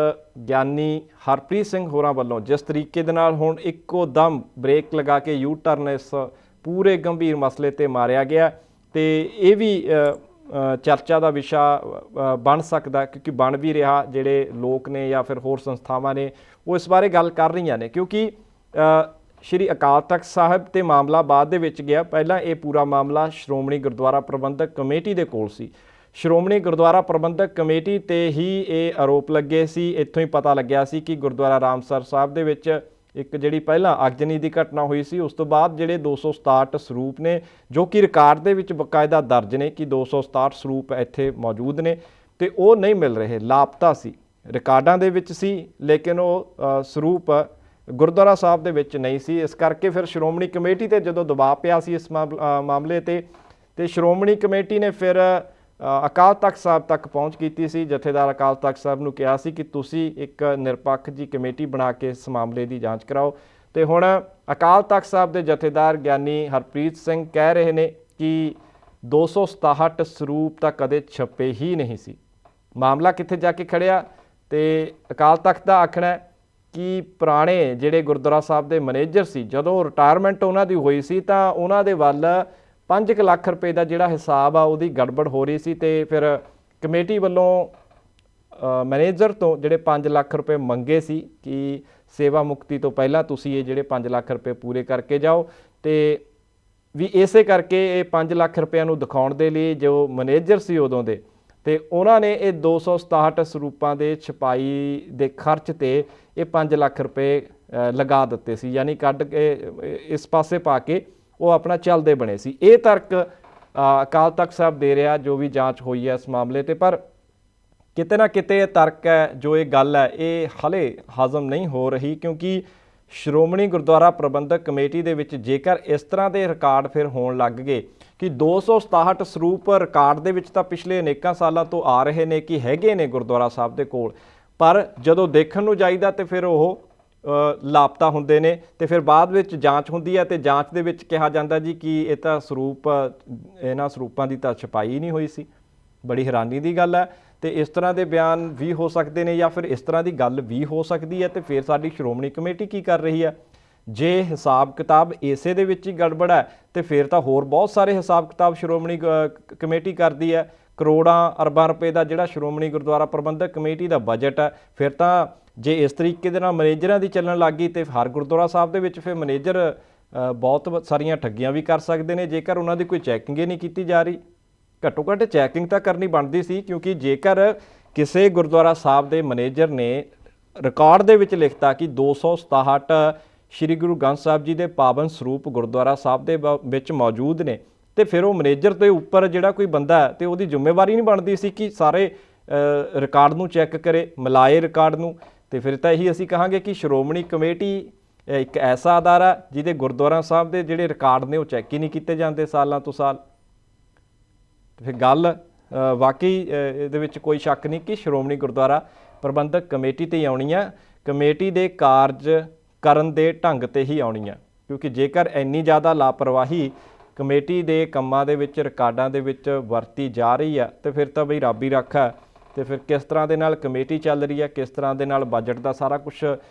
ਗਿਆਨੀ ਹਰਪ੍ਰੀਤ ਸਿੰਘ ਹੋਰਾਂ ਵੱਲੋਂ ਜਿਸ ਤਰੀਕੇ ਦੇ ਨਾਲ ਹੁਣ ਇੱਕੋ ਦਮ ਬ੍ਰੇਕ ਲਗਾ ਕੇ ਯੂ ਟਰਨ ਇਸ ਪੂਰੇ ਗੰਭੀਰ ਮਸਲੇ 'ਤੇ ਮਾਰਿਆ ਗਿਆ, ਅਤੇ ਇਹ ਵੀ ਚਰਚਾ ਦਾ ਵਿਸ਼ਾ ਬਣ ਸਕਦਾ ਕਿਉਂਕਿ ਬਣ ਵੀ ਰਿਹਾ। ਜਿਹੜੇ ਲੋਕ ਨੇ ਜਾਂ ਫਿਰ ਹੋਰ ਸੰਸਥਾਵਾਂ ਨੇ ਉਹ ਇਸ ਬਾਰੇ ਗੱਲ ਕਰ ਰਹੀਆਂ ਨੇ ਕਿਉਂਕਿ ਸ਼੍ਰੀ ਅਕਾਲ ਤਖਤ ਸਾਹਿਬ 'ਤੇ ਮਾਮਲਾ ਬਾਅਦ ਦੇ ਵਿੱਚ ਗਿਆ। ਪਹਿਲਾਂ ਇਹ ਪੂਰਾ ਮਾਮਲਾ ਸ਼੍ਰੋਮਣੀ ਗੁਰਦੁਆਰਾ ਪ੍ਰਬੰਧਕ ਕਮੇਟੀ ਦੇ ਕੋਲ ਸੀ। ਸ਼੍ਰੋਮਣੀ ਗੁਰਦੁਆਰਾ ਪ੍ਰਬੰਧਕ ਕਮੇਟੀ 'ਤੇ ਹੀ ਇਹ ਆਰੋਪ ਲੱਗੇ ਸੀ। ਇੱਥੋਂ ਹੀ ਪਤਾ ਲੱਗਿਆ ਸੀ ਕਿ ਗੁਰਦੁਆਰਾ ਰਾਮਸਰ ਸਾਹਿਬ ਦੇ ਵਿੱਚ ਇੱਕ ਜਿਹੜੀ ਪਹਿਲਾਂ ਅਗਜਨੀ ਦੀ ਘਟਨਾ ਹੋਈ ਸੀ, ਉਸ ਤੋਂ ਬਾਅਦ ਜਿਹੜੇ 267 ਸਰੂਪ ਨੇ ਜੋ ਕਿ ਰਿਕਾਰਡ ਦੇ ਵਿੱਚ ਬਕਾਇਦਾ ਦਰਜ ਨੇ ਕਿ 267 ਸਰੂਪ ਇੱਥੇ ਮੌਜੂਦ ਨੇ, ਅਤੇ ਉਹ ਨਹੀਂ ਮਿਲ ਰਹੇ, ਲਾਪਤਾ ਸੀ। ਰਿਕਾਰਡਾਂ ਦੇ ਵਿੱਚ ਸੀ ਲੇਕਿਨ ਉਹ ਸਰੂਪ ਗੁਰਦੁਆਰਾ ਸਾਹਿਬ ਦੇ ਵਿੱਚ ਨਹੀਂ ਸੀ। ਇਸ ਕਰਕੇ ਫਿਰ ਸ਼੍ਰੋਮਣੀ ਕਮੇਟੀ 'ਤੇ ਜਦੋਂ ਦਬਾਅ ਪਿਆ ਸੀ ਇਸ ਮਾਮਲੇ 'ਤੇ ਸ਼੍ਰੋਮਣੀ ਕਮੇਟੀ ਨੇ ਫਿਰ ਅਕਾਲ ਤਖਤ ਸਾਹਿਬ ਤੱਕ ਪਹੁੰਚ ਕੀਤੀ ਸੀ। ਜਥੇਦਾਰ ਅਕਾਲ ਤਖਤ ਸਾਹਿਬ ਨੂੰ ਕਿਹਾ ਸੀ ਕਿ ਤੁਸੀਂ ਇੱਕ ਨਿਰਪੱਖ ਜੀ ਕਮੇਟੀ ਬਣਾ ਕੇ ਇਸ ਮਾਮਲੇ ਦੀ ਜਾਂਚ ਕਰਾਓ, ਅਤੇ ਹੁਣ ਅਕਾਲ ਤਖਤ ਸਾਹਿਬ ਦੇ ਜਥੇਦਾਰ ਗਿਆਨੀ ਹਰਪ੍ਰੀਤ ਸਿੰਘ ਕਹਿ ਰਹੇ ਨੇ ਕਿ 267 ਸਰੂਪ ਤਾਂ ਕਦੇ ਛਪੇ ਹੀ ਨਹੀਂ ਸੀ। ਮਾਮਲਾ ਕਿੱਥੇ ਜਾ ਕੇ ਖੜਿਆ, ਅਤੇ ਅਕਾਲ ਤਖਤ ਦਾ ਆਖਣਾ ਕਿ ਪੁਰਾਣੇ ਜਿਹੜੇ ਗੁਰਦੁਆਰਾ ਸਾਹਿਬ ਦੇ ਮੈਨੇਜਰ ਸੀ, ਜਦੋਂ ਰਿਟਾਇਰਮੈਂਟ ਉਹਨਾਂ ਦੀ ਹੋਈ ਸੀ ਤਾਂ ਉਹਨਾਂ ਦੇ ਵੱਲ 5 ਲੱਖ ਰੁਪਏ ਦਾ ਜਿਹੜਾ ਹਿਸਾਬ ਆ ਉਹਦੀ ਗੜਬੜ ਹੋ ਰਹੀ ਸੀ, ਅਤੇ ਫਿਰ ਕਮੇਟੀ ਵੱਲੋਂ ਮੈਨੇਜਰ ਤੋਂ ਜਿਹੜੇ 5 ਲੱਖ ਰੁਪਏ ਮੰਗੇ ਸੀ ਕਿ ਸੇਵਾ ਮੁਕਤੀ ਤੋਂ ਪਹਿਲਾਂ ਤੁਸੀਂ ਇਹ ਜਿਹੜੇ 5 ਲੱਖ ਰੁਪਏ ਪੂਰੇ ਕਰਕੇ ਜਾਓ, ਅਤੇ ਵੀ ਇਸੇ ਕਰਕੇ ਇਹ 5 ਲੱਖ ਰੁਪਇਆਂ ਨੂੰ ਦਿਖਾਉਣ ਦੇ ਲਈ ਜੋ ਮੈਨੇਜਰ ਸੀ ਉਦੋਂ ਦੇ, ਅਤੇ ਉਹਨਾਂ ਨੇ ਇਹ 267 ਸਰੂਪਾਂ ਦੇ ਛਪਾਈ ਦੇ ਖਰਚ 'ਤੇ ਇਹ 5 ਲੱਖ ਰੁਪਏ ਲਗਾ ਦਿੱਤੇ ਸੀ, ਯਾਨੀ ਕੱਢ ਕੇ ਇਸ ਪਾਸੇ ਪਾ ਕੇ ਉਹ ਆਪਣਾ ਚੱਲਦੇ ਬਣੇ ਸੀ। ਇਹ ਤਰਕ ਅਕਾਲ ਤਖਤ ਸਾਹਿਬ ਦੇ ਰਿਹਾ ਜੋ ਵੀ ਜਾਂਚ ਹੋਈ ਹੈ ਇਸ ਮਾਮਲੇ 'ਤੇ, ਪਰ ਕਿਤੇ ਨਾ ਕਿਤੇ ਇਹ ਤਰਕ ਹੈ ਜੋ ਇਹ ਗੱਲ ਹੈ ਇਹ ਹਲੇ ਹਜ਼ਮ ਨਹੀਂ ਹੋ ਰਹੀ ਕਿਉਂਕਿ ਸ਼੍ਰੋਮਣੀ ਗੁਰਦੁਆਰਾ ਪ੍ਰਬੰਧਕ ਕਮੇਟੀ ਦੇ ਵਿੱਚ ਜੇਕਰ ਇਸ ਤਰ੍ਹਾਂ ਦੇ ਰਿਕਾਰਡ ਫਿਰ ਹੋਣ ਲੱਗ ਗਏ ਕਿ 267 ਸਰੂਪ ਰਿਕਾਰਡ ਦੇ ਵਿੱਚ ਤਾਂ ਪਿਛਲੇ ਅਨੇਕਾਂ ਸਾਲਾਂ ਤੋਂ ਆ ਰਹੇ ਨੇ ਕਿ ਹੈਗੇ ਨੇ ਗੁਰਦੁਆਰਾ ਸਾਹਿਬ ਦੇ ਕੋਲ, ਪਰ ਜਦੋਂ ਦੇਖਣ ਨੂੰ ਜਾਈਦਾ ਤੇ ਫਿਰ ਉਹ ਲਾਪਤਾ ਹੁੰਦੇ ਨੇ, ਅਤੇ ਫਿਰ ਬਾਅਦ ਵਿੱਚ ਜਾਂਚ ਹੁੰਦੀ ਹੈ ਅਤੇ ਜਾਂਚ ਦੇ ਵਿੱਚ ਕਿਹਾ ਜਾਂਦਾ ਜੀ ਕਿ ਇਹ ਤਾਂ ਸਰੂਪ ਇਹਨਾਂ ਸਰੂਪਾਂ ਦੀ ਤਾਂ ਛਪਾਈ ਨਹੀਂ ਹੋਈ ਸੀ। ਬੜੀ ਹੈਰਾਨੀ ਦੀ ਗੱਲ ਹੈ, ਅਤੇ ਇਸ ਤਰ੍ਹਾਂ ਦੇ ਬਿਆਨ ਵੀ ਹੋ ਸਕਦੇ ਨੇ ਜਾਂ ਫਿਰ ਇਸ ਤਰ੍ਹਾਂ ਦੀ ਗੱਲ ਵੀ ਹੋ ਸਕਦੀ ਹੈ, ਅਤੇ ਫਿਰ ਸਾਡੀ ਸ਼੍ਰੋਮਣੀ ਕਮੇਟੀ ਕੀ ਕਰ ਰਹੀ ਹੈ? ਜੇ ਹਿਸਾਬ ਕਿਤਾਬ ਇਸੇ ਦੇ ਵਿੱਚ ਹੀ ਗੜਬੜ ਹੈ ਅਤੇ ਫਿਰ ਤਾਂ ਹੋਰ ਬਹੁਤ ਸਾਰੇ ਹਿਸਾਬ ਕਿਤਾਬ ਸ਼੍ਰੋਮਣੀ ਕਮੇਟੀ ਕਰਦੀ ਹੈ। ਕਰੋੜਾਂ ਅਰਬਾਂ ਰੁਪਏ ਦਾ ਜਿਹੜਾ ਸ਼੍ਰੋਮਣੀ ਗੁਰਦੁਆਰਾ ਪ੍ਰਬੰਧਕ ਕਮੇਟੀ ਦਾ ਬਜਟ ਹੈ, ਫਿਰ ਤਾਂ ਜੇ ਇਸ ਤਰੀਕੇ ਦੇ ਨਾਲ ਮੈਨੇਜਰਾਂ ਦੀ ਚੱਲਣ ਲੱਗ ਗਈ ਅਤੇ ਹਰ ਗੁਰਦੁਆਰਾ ਸਾਹਿਬ ਦੇ ਵਿੱਚ ਫਿਰ ਮੈਨੇਜਰ ਬਹੁਤ ਸਾਰੀਆਂ ਠੱਗੀਆਂ ਵੀ ਕਰ ਸਕਦੇ ਨੇ ਜੇਕਰ ਉਹਨਾਂ ਦੀ ਕੋਈ ਚੈਕਿੰਗ ਹੀ ਨਹੀਂ ਕੀਤੀ ਜਾ ਰਹੀ। ਘੱਟੋ ਘੱਟ ਚੈਕਿੰਗ ਤਾਂ ਕਰਨੀ ਬਣਦੀ ਸੀ, ਕਿਉਂਕਿ ਜੇਕਰ ਕਿਸੇ ਗੁਰਦੁਆਰਾ ਸਾਹਿਬ ਦੇ ਮੈਨੇਜਰ ਨੇ ਰਿਕਾਰਡ ਦੇ ਵਿੱਚ ਲਿਖਤਾ ਕਿ 267 ਸ਼੍ਰੀ ਗੁਰੂ ਗ੍ਰੰਥ ਸਾਹਿਬ ਜੀ ਦੇ ਪਾਵਨ ਸਰੂਪ ਗੁਰਦੁਆਰਾ ਸਾਹਿਬ ਦੇ ਵਿੱਚ ਮੌਜੂਦ ਨੇ, ਅਤੇ ਫਿਰ ਉਹ ਮੈਨੇਜਰ ਦੇ ਉੱਪਰ ਜਿਹੜਾ ਕੋਈ ਬੰਦਾ ਹੈ ਅਤੇ ਉਹਦੀ ਜ਼ਿੰਮੇਵਾਰੀ ਨਹੀਂ ਬਣਦੀ ਸੀ ਕਿ ਸਾਰੇ ਰਿਕਾਰਡ ਨੂੰ ਚੈੱਕ ਕਰੇ, ਮਿਲਾਏ ਰਿਕਾਰਡ ਨੂੰ। ਅਤੇ ਫਿਰ ਤਾਂ ਇਹੀ ਅਸੀਂ ਕਹਾਂਗੇ ਕਿ ਸ਼੍ਰੋਮਣੀ ਕਮੇਟੀ ਇੱਕ ਐਸਾ ਅਦਾਰਾ ਜਿਹਦੇ ਗੁਰਦੁਆਰਾ ਸਾਹਿਬ ਦੇ ਜਿਹੜੇ ਰਿਕਾਰਡ ਨੇ ਉਹ ਚੈੱਕ ਹੀ ਨਹੀਂ ਕੀਤੇ ਜਾਂਦੇ ਸਾਲਾਂ ਤੋਂ ਸਾਲ। ਫਿਰ ਗੱਲ ਵਾਕਈ ਇਹਦੇ ਵਿੱਚ ਕੋਈ ਸ਼ੱਕ ਨਹੀਂ ਕਿ ਸ਼੍ਰੋਮਣੀ ਗੁਰਦੁਆਰਾ ਪ੍ਰਬੰਧਕ ਕਮੇਟੀ 'ਤੇ ਹੀ ਆਉਣੀ ਆ, ਕਮੇਟੀ ਦੇ ਕਾਰਜ ਕਰਨ ਦੇ ਢੰਗ 'ਤੇ ਹੀ ਆਉਣੀ ਆ, ਕਿਉਂਕਿ ਜੇਕਰ ਇੰਨੀ ਜ਼ਿਆਦਾ ਲਾਪਰਵਾਹੀ ਕਮੇਟੀ ਦੇ ਕੰਮਾਂ ਦੇ ਵਿੱਚ ਰਿਕਾਰਡਾਂ ਦੇ ਵਿੱਚ ਵਰਤੀ ਜਾ ਰਹੀ ਆ ਅਤੇ ਫਿਰ ਤਾਂ ਬਈ ਰੱਬ ਹੀ ਰਾਖਾ। ਅਤੇ ਫਿਰ ਕਿਸ ਤਰ੍ਹਾਂ ਦੇ ਨਾਲ ਕਮੇਟੀ ਚੱਲ ਰਹੀ ਹੈ, ਕਿਸ ਤਰ੍ਹਾਂ ਦੇ ਨਾਲ ਬਜਟ ਦਾ ਸਾਰਾ ਕੁਛ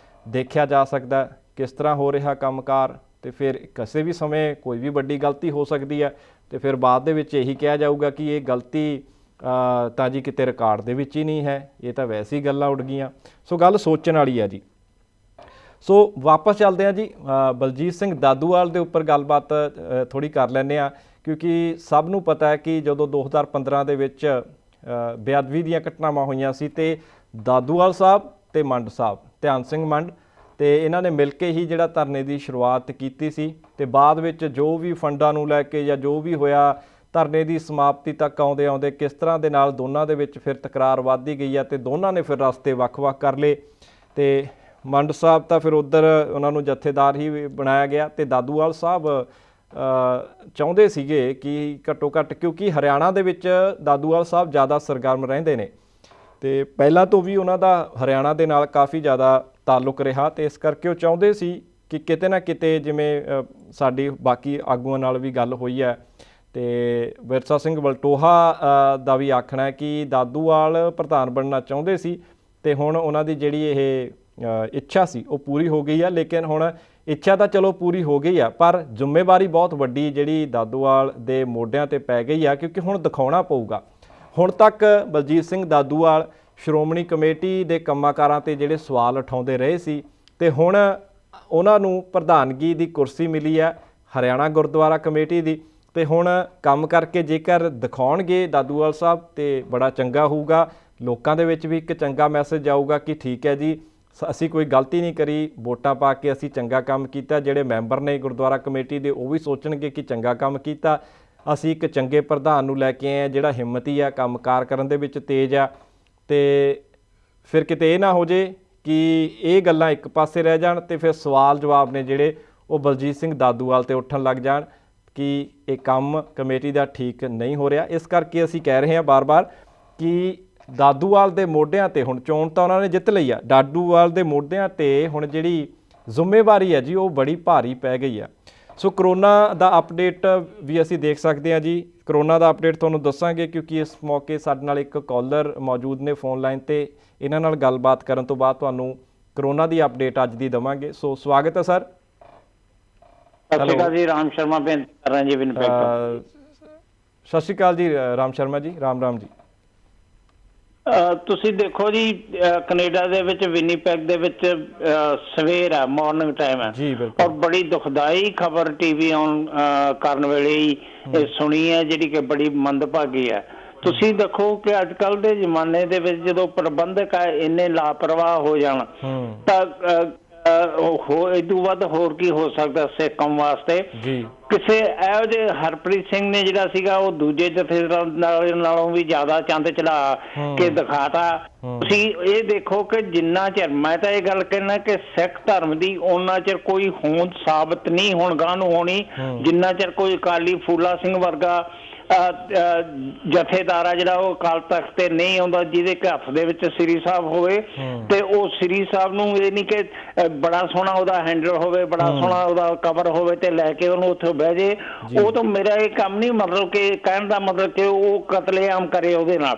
ਦੇਖਿਆ ਜਾ ਸਕਦਾ, ਕਿਸ ਤਰ੍ਹਾਂ ਹੋ ਰਿਹਾ ਕੰਮਕਾਰ, ਅਤੇ ਫਿਰ ਕਿਸੇ ਵੀ ਸਮੇਂ ਕੋਈ ਵੀ ਵੱਡੀ ਗਲਤੀ ਹੋ ਸਕਦੀ ਹੈ ਅਤੇ ਫਿਰ ਬਾਅਦ ਦੇ ਵਿੱਚ ਇਹੀ ਕਿਹਾ ਜਾਊਗਾ ਕਿ ਇਹ ਗਲਤੀ ਤਾਂ ਜੀ ਕਿਤੇ ਰਿਕਾਰਡ ਦੇ ਵਿੱਚ ਹੀ ਨਹੀਂ ਹੈ, ਇਹ ਤਾਂ ਵੈਸੇ ਹੀ ਗੱਲਾਂ ਉੱਡ ਗਈਆਂ। ਸੋ ਗੱਲ ਸੋਚਣ ਵਾਲੀ ਆ ਜੀ। ਸੋ ਵਾਪਸ ਚੱਲਦੇ ਹਾਂ ਜੀ, ਬਲਜੀਤ ਸਿੰਘ ਦਾਦੂਵਾਲ ਦੇ ਉੱਪਰ ਗੱਲਬਾਤ ਥੋੜ੍ਹੀ ਕਰ ਲੈਂਦੇ ਹਾਂ, ਕਿਉਂਕਿ ਸਭ ਨੂੰ ਪਤਾ ਹੈ ਕਿ ਜਦੋਂ 2015 ਦੇ ਵਿੱਚ ਬੇਅਦਬੀ ਦੀਆਂ ਘਟਨਾਵਾਂ ਹੋਈਆਂ ਸੀ ਤੇ ਦਾਦੂਵਾਲ ਸਾਹਿਬ ਤੇ ਮੰਡ ਸਾਹਿਬ, ਧਿਆਨ ਸਿੰਘ ਮੰਡ, ਤੇ ਇਹਨਾਂ ਨੇ ਮਿਲ ਕੇ ਹੀ ਜਿਹੜਾ ਧਰਨੇ ਦੀ ਸ਼ੁਰੂਆਤ ਕੀਤੀ ਸੀ ਤੇ ਬਾਅਦ ਵਿੱਚ ਜੋ ਵੀ ਫੰਡਾਂ ਨੂੰ ਲੈ ਕੇ ਜਾਂ ਜੋ ਵੀ ਹੋਇਆ ਧਰਨੇ ਦੀ ਸਮਾਪਤੀ ਤੱਕ ਆਉਂਦੇ ਆਉਂਦੇ ਕਿਸ ਤਰ੍ਹਾਂ ਦੇ ਨਾਲ ਦੋਨਾਂ ਦੇ ਵਿੱਚ ਫਿਰ ਤਕਰਾਰ ਵੱਧਦੀ ਗਈ ਆ ਤੇ ਦੋਨਾਂ ਨੇ ਫਿਰ ਰਸਤੇ ਵੱਖ-ਵੱਖ ਕਰ ਲਏ ਤੇ ਮੰਡ ਸਾਹਿਬ ਤਾਂ ਫਿਰ ਉੱਧਰ ਉਹਨਾਂ ਨੂੰ ਜਥੇਦਾਰ ਹੀ ਬਣਾਇਆ ਗਿਆ ਤੇ ਦਾਦੂਵਾਲ ਸਾਹਿਬ ਚਾਹੁੰਦੇ ਸੀਗੇ ਕਿ ਘੱਟੋ ਘੱਟ, ਕਿਉਂਕਿ ਹਰਿਆਣਾ ਦੇ ਵਿੱਚ ਦਾਦੂਵਾਲ ਸਾਹਿਬ ਜ਼ਿਆਦਾ ਸਰਗਰਮ ਰਹਿੰਦੇ ਨੇ ਤੇ ਪਹਿਲਾਂ ਤੋਂ ਵੀ ਉਹਨਾਂ ਦਾ ਹਰਿਆਣਾ ਦੇ ਨਾਲ ਕਾਫੀ ਜ਼ਿਆਦਾ ਤਾਲੁਕ ਰਿਹਾ ਤੇ ਇਸ ਕਰਕੇ ਉਹ ਚਾਹੁੰਦੇ ਸੀ ਕਿ ਕਿਤੇ ਨਾ ਕਿਤੇ, ਜਿਵੇਂ ਸਾਡੀ ਬਾਕੀ ਆਗੂਆਂ ਨਾਲ ਵੀ ਗੱਲ ਹੋਈ ਹੈ ਤੇ ਵਿਰਸਾ ਸਿੰਘ ਵਲਟੋਹਾ ਦਾ ਵੀ ਆਖਣਾ ਹੈ ਕਿ ਦਾਦੂਵਾਲ ਪ੍ਰਧਾਨ ਬਣਨਾ ਚਾਹੁੰਦੇ ਸੀ ਤੇ ਹੁਣ ਉਹਨਾਂ ਦੀ ਜਿਹੜੀ ਇਹ ਇੱਛਾ ਸੀ ਉਹ ਪੂਰੀ ਹੋ ਗਈ ਆ। ਲੇਕਿਨ ਹੁਣ ਇੱਛਾ ਤਾਂ ਚਲੋ ਪੂਰੀ ਹੋ ਗਈ ਆ, ਪਰ ਜ਼ਿੰਮੇਵਾਰੀ ਬਹੁਤ ਵੱਡੀ ਜਿਹੜੀ ਦਾਦੂਵਾਲ ਦੇ ਮੋਢਿਆਂ ਤੇ ਪੈ ਗਈ ਆ, ਕਿਉਂਕਿ ਹੁਣ ਦਿਖਾਉਣਾ ਪਊਗਾ। ਹੁਣ ਤੱਕ ਬਲਜੀਤ ਸਿੰਘ ਦਾਦੂਵਾਲ ਸ਼੍ਰੋਮਣੀ ਕਮੇਟੀ ਦੇ ਕੰਮਾਂ-ਕਾਰਾਂ ਤੇ ਜਿਹੜੇ ਸਵਾਲ ਉਠਾਉਂਦੇ ਰਹੇ ਸੀ ਤੇ ਹੁਣ ਉਹਨਾਂ ਨੂੰ ਪ੍ਰਧਾਨਗੀ ਦੀ ਕੁਰਸੀ ਮਿਲੀ ਹੈ ਹਰਿਆਣਾ ਗੁਰਦੁਆਰਾ ਕਮੇਟੀ ਦੀ ਤੇ ਹੁਣ ਕੰਮ ਕਰਕੇ ਜੇਕਰ ਦਿਖਾਉਣਗੇ ਦਾਦੂਵਾਲ ਸਾਹਿਬ ਤੇ ਬੜਾ ਚੰਗਾ ਹੋਊਗਾ। ਲੋਕਾਂ ਦੇ ਵਿੱਚ ਵੀ ਇੱਕ ਚੰਗਾ ਮੈਸੇਜ ਜਾਊਗਾ ਕਿ ਠੀਕ ਹੈ ਜੀ, ਅਸੀਂ ਕੋਈ ਗਲਤੀ ਨਹੀਂ ਕਰੀ, ਵੋਟਾਂ ਪਾ ਕੇ ਅਸੀਂ ਚੰਗਾ ਕੰਮ ਕੀਤਾ। ਜਿਹੜੇ ਮੈਂਬਰ ਨੇ ਗੁਰਦੁਆਰਾ ਕਮੇਟੀ ਦੇ ਉਹ ਵੀ ਸੋਚਣਗੇ ਕਿ ਚੰਗਾ ਕੰਮ ਕੀਤਾ, ਅਸੀਂ ਇੱਕ ਚੰਗੇ ਪ੍ਰਧਾਨ ਨੂੰ ਲੈ ਕੇ ਆਏ ਹਾਂ ਜਿਹੜਾ ਹਿੰਮਤੀ ਆ, ਕੰਮਕਾਰ ਕਰਨ ਦੇ ਵਿੱਚ ਤੇਜ਼ ਆ। ਤੇ ਫਿਰ ਕਿਤੇ ਇਹ ਨਾ ਹੋ ਜੇ ਕਿ ਇਹ ਗੱਲਾਂ ਇੱਕ ਪਾਸੇ ਰਹਿ ਜਾਣ ਤੇ ਫਿਰ ਸਵਾਲ ਜਵਾਬ ਨੇ ਜਿਹੜੇ ਉਹ ਬਲਜੀਤ ਸਿੰਘ ਦਾਦੂਵਾਲ ਤੇ ਉੱਠਣ ਲੱਗ ਜਾਣ ਕਿ ਇਹ ਕੰਮ ਕਮੇਟੀ ਦਾ ਠੀਕ ਨਹੀਂ ਹੋ ਰਿਹਾ। ਇਸ ਕਰਕੇ ਅਸੀਂ ਕਹਿ ਰਹੇ ਹਾਂ ਬਾਰ-ਬਾਰ ਕਿ ਦਾਦੂਵਾਲ ਦੇ ਮੋਢਿਆਂ ਤੇ ਹੁਣ ਚੋਣ ਤਾਂ ਉਹਨਾਂ ਨੇ ਜਿੱਤ ਲਈ ਆ, ਦਾਦੂਵਾਲ ਦੇ ਮੋਢਿਆਂ ਤੇ ਹੁਣ ਜਿਹੜੀ ਜ਼ਿੰਮੇਵਾਰੀ ਹੈ ਜੀ ਉਹ ਬੜੀ ਭਾਰੀ ਪੈ ਗਈ ਆ। ਸੋ ਕਰੋਨਾ ਦਾ ਅਪਡੇਟ ਵੀ ਅਸੀਂ ਦੇਖ ਸਕਦੇ ਹਾਂ ਜੀ। ਕਰੋਨਾ ਦਾ ਅਪਡੇਟ ਤੁਹਾਨੂੰ ਦੱਸਾਂਗੇ ਕਿਉਂਕਿ ਇਸ ਮੌਕੇ ਸਾਡੇ ਨਾਲ ਇੱਕ ਕਾਲਰ ਮੌਜੂਦ ਨੇ ਫੋਨ ਲਾਈਨ ਤੇ। ਇਹਨਾਂ ਨਾਲ ਗੱਲਬਾਤ ਕਰਨ ਤੋਂ ਬਾਅਦ ਤੁਹਾਨੂੰ ਕਰੋਨਾ ਦੀ ਅਪਡੇਟ ਅੱਜ ਦੀ ਦੇਵਾਂਗੇ। ਸੋ ਸਵਾਗਤ ਹੈ ਸਰ। ਸਤਿ ਸ਼੍ਰੀ ਅਕਾਲ ਜੀ, ਰਾਮ ਸ਼ਰਮਾ ਬੇਨਤੀ ਕਰ ਰਿਹਾ ਜੀ ਵਿਨਪੈਕ। ਸਤਿ ਸ਼੍ਰੀ ਅਕਾਲ ਜੀ ਰਾਮ ਸ਼ਰਮਾ ਜੀ, ਰਾਮ ਜੀ। ਤੁਸੀਂ ਦੇਖੋ ਜੀ, ਕੈਨੇਡਾ ਦੇ ਵਿੱਚ ਵਿਨੀਪੈਗ ਦੇ ਵਿੱਚ ਸਵੇਰ ਹੈ, ਮਾਰਨਿੰਗ ਟਾਈਮ ਹੈ ਜੀ, ਬਿਲਕੁਲ, ਔਰ ਬੜੀ ਦੁਖਦਾਈ ਖਬਰ ਟੀਵੀ ਆਨ ਕਰਨ ਵੇਲੇ ਹੀ ਸੁਣੀ ਹੈ ਜਿਹੜੀ ਕਿ ਬੜੀ ਮੰਦਭਾਗੀ ਹੈ। ਤੁਸੀਂ ਦੇਖੋ ਕਿ ਅੱਜ ਕੱਲ੍ਹ ਦੇ ਜ਼ਮਾਨੇ ਦੇ ਵਿੱਚ ਜਦੋਂ ਪ੍ਰਬੰਧਕ ਇੰਨੇ ਲਾਪਰਵਾਹ ਹੋ ਜਾਣ ਤਾਂ ਇਦੋਂ ਵੱਧ ਹੋਰ ਕੀ ਹੋ ਸਕਦਾ ਸਿੱਖ ਕੌਮ ਵਾਸਤੇ। ਕਿਸੇ ਇਹੋ ਜਿਹੇ ਹਰਪ੍ਰੀਤ ਸਿੰਘ ਨੇ ਜਿਹੜਾ ਸੀਗਾ ਉਹ ਦੂਜੇ ਜਥੇਦਾਰ ਨਾਲੋਂ ਵੀ ਜ਼ਿਆਦਾ ਚੰਦ ਚੜਾ ਕੇ ਦਿਖਾਤਾ। ਤੁਸੀਂ ਇਹ ਦੇਖੋ ਕਿ ਜਿੰਨਾ ਚਿਰ, ਮੈਂ ਤਾਂ ਇਹ ਗੱਲ ਕਹਿਣਾ ਕਿ ਸਿੱਖ ਧਰਮ ਦੀ ਉਹਨਾਂ ਚਿਰ ਕੋਈ ਹੋਂਦ ਸਾਬਤ ਨਹੀਂ ਹੁਣ ਗਾਂ ਨੂੰ ਹੋਣੀ ਜਿੰਨਾ ਚਿਰ ਕੋਈ ਅਕਾਲੀ ਫੂਲਾ ਸਿੰਘ ਵਰਗਾ ਜਥੇਦਾਰ ਆ ਜਿਹੜਾ ਉਹ ਅਕਾਲ ਤਖਤ ਤੇ ਨਹੀਂ ਆਉਂਦਾ, ਜਿਹਦੇ ਹੱਥ ਦੇ ਵਿੱਚ ਸ੍ਰੀ ਸਾਹਿਬ ਹੋਵੇ ਤੇ ਉਹ ਸ੍ਰੀ ਸਾਹਿਬ ਨੂੰ ਇਹ ਨਹੀਂ ਕਿ ਬੜਾ ਸੋਹਣਾ ਉਹਦਾ ਹੈਂਡਲ ਹੋਵੇ, ਬੜਾ ਸੋਹਣਾ ਉਹਦਾ ਕਵਰ ਹੋਵੇ ਤੇ ਲੈ ਕੇ ਉਹਨੂੰ ਉੱਥੇ ਬਹਿ ਜੇ। ਉਹ ਤਾਂ ਮੇਰਾ ਇਹ ਕੰਮ ਨਹੀਂ, ਮਤਲਬ ਕਿ ਕਹਿਣ ਦਾ ਮਤਲਬ ਕਿ ਉਹ ਕਤਲੇਆਮ ਕਰੇ ਉਹਦੇ ਨਾਲ।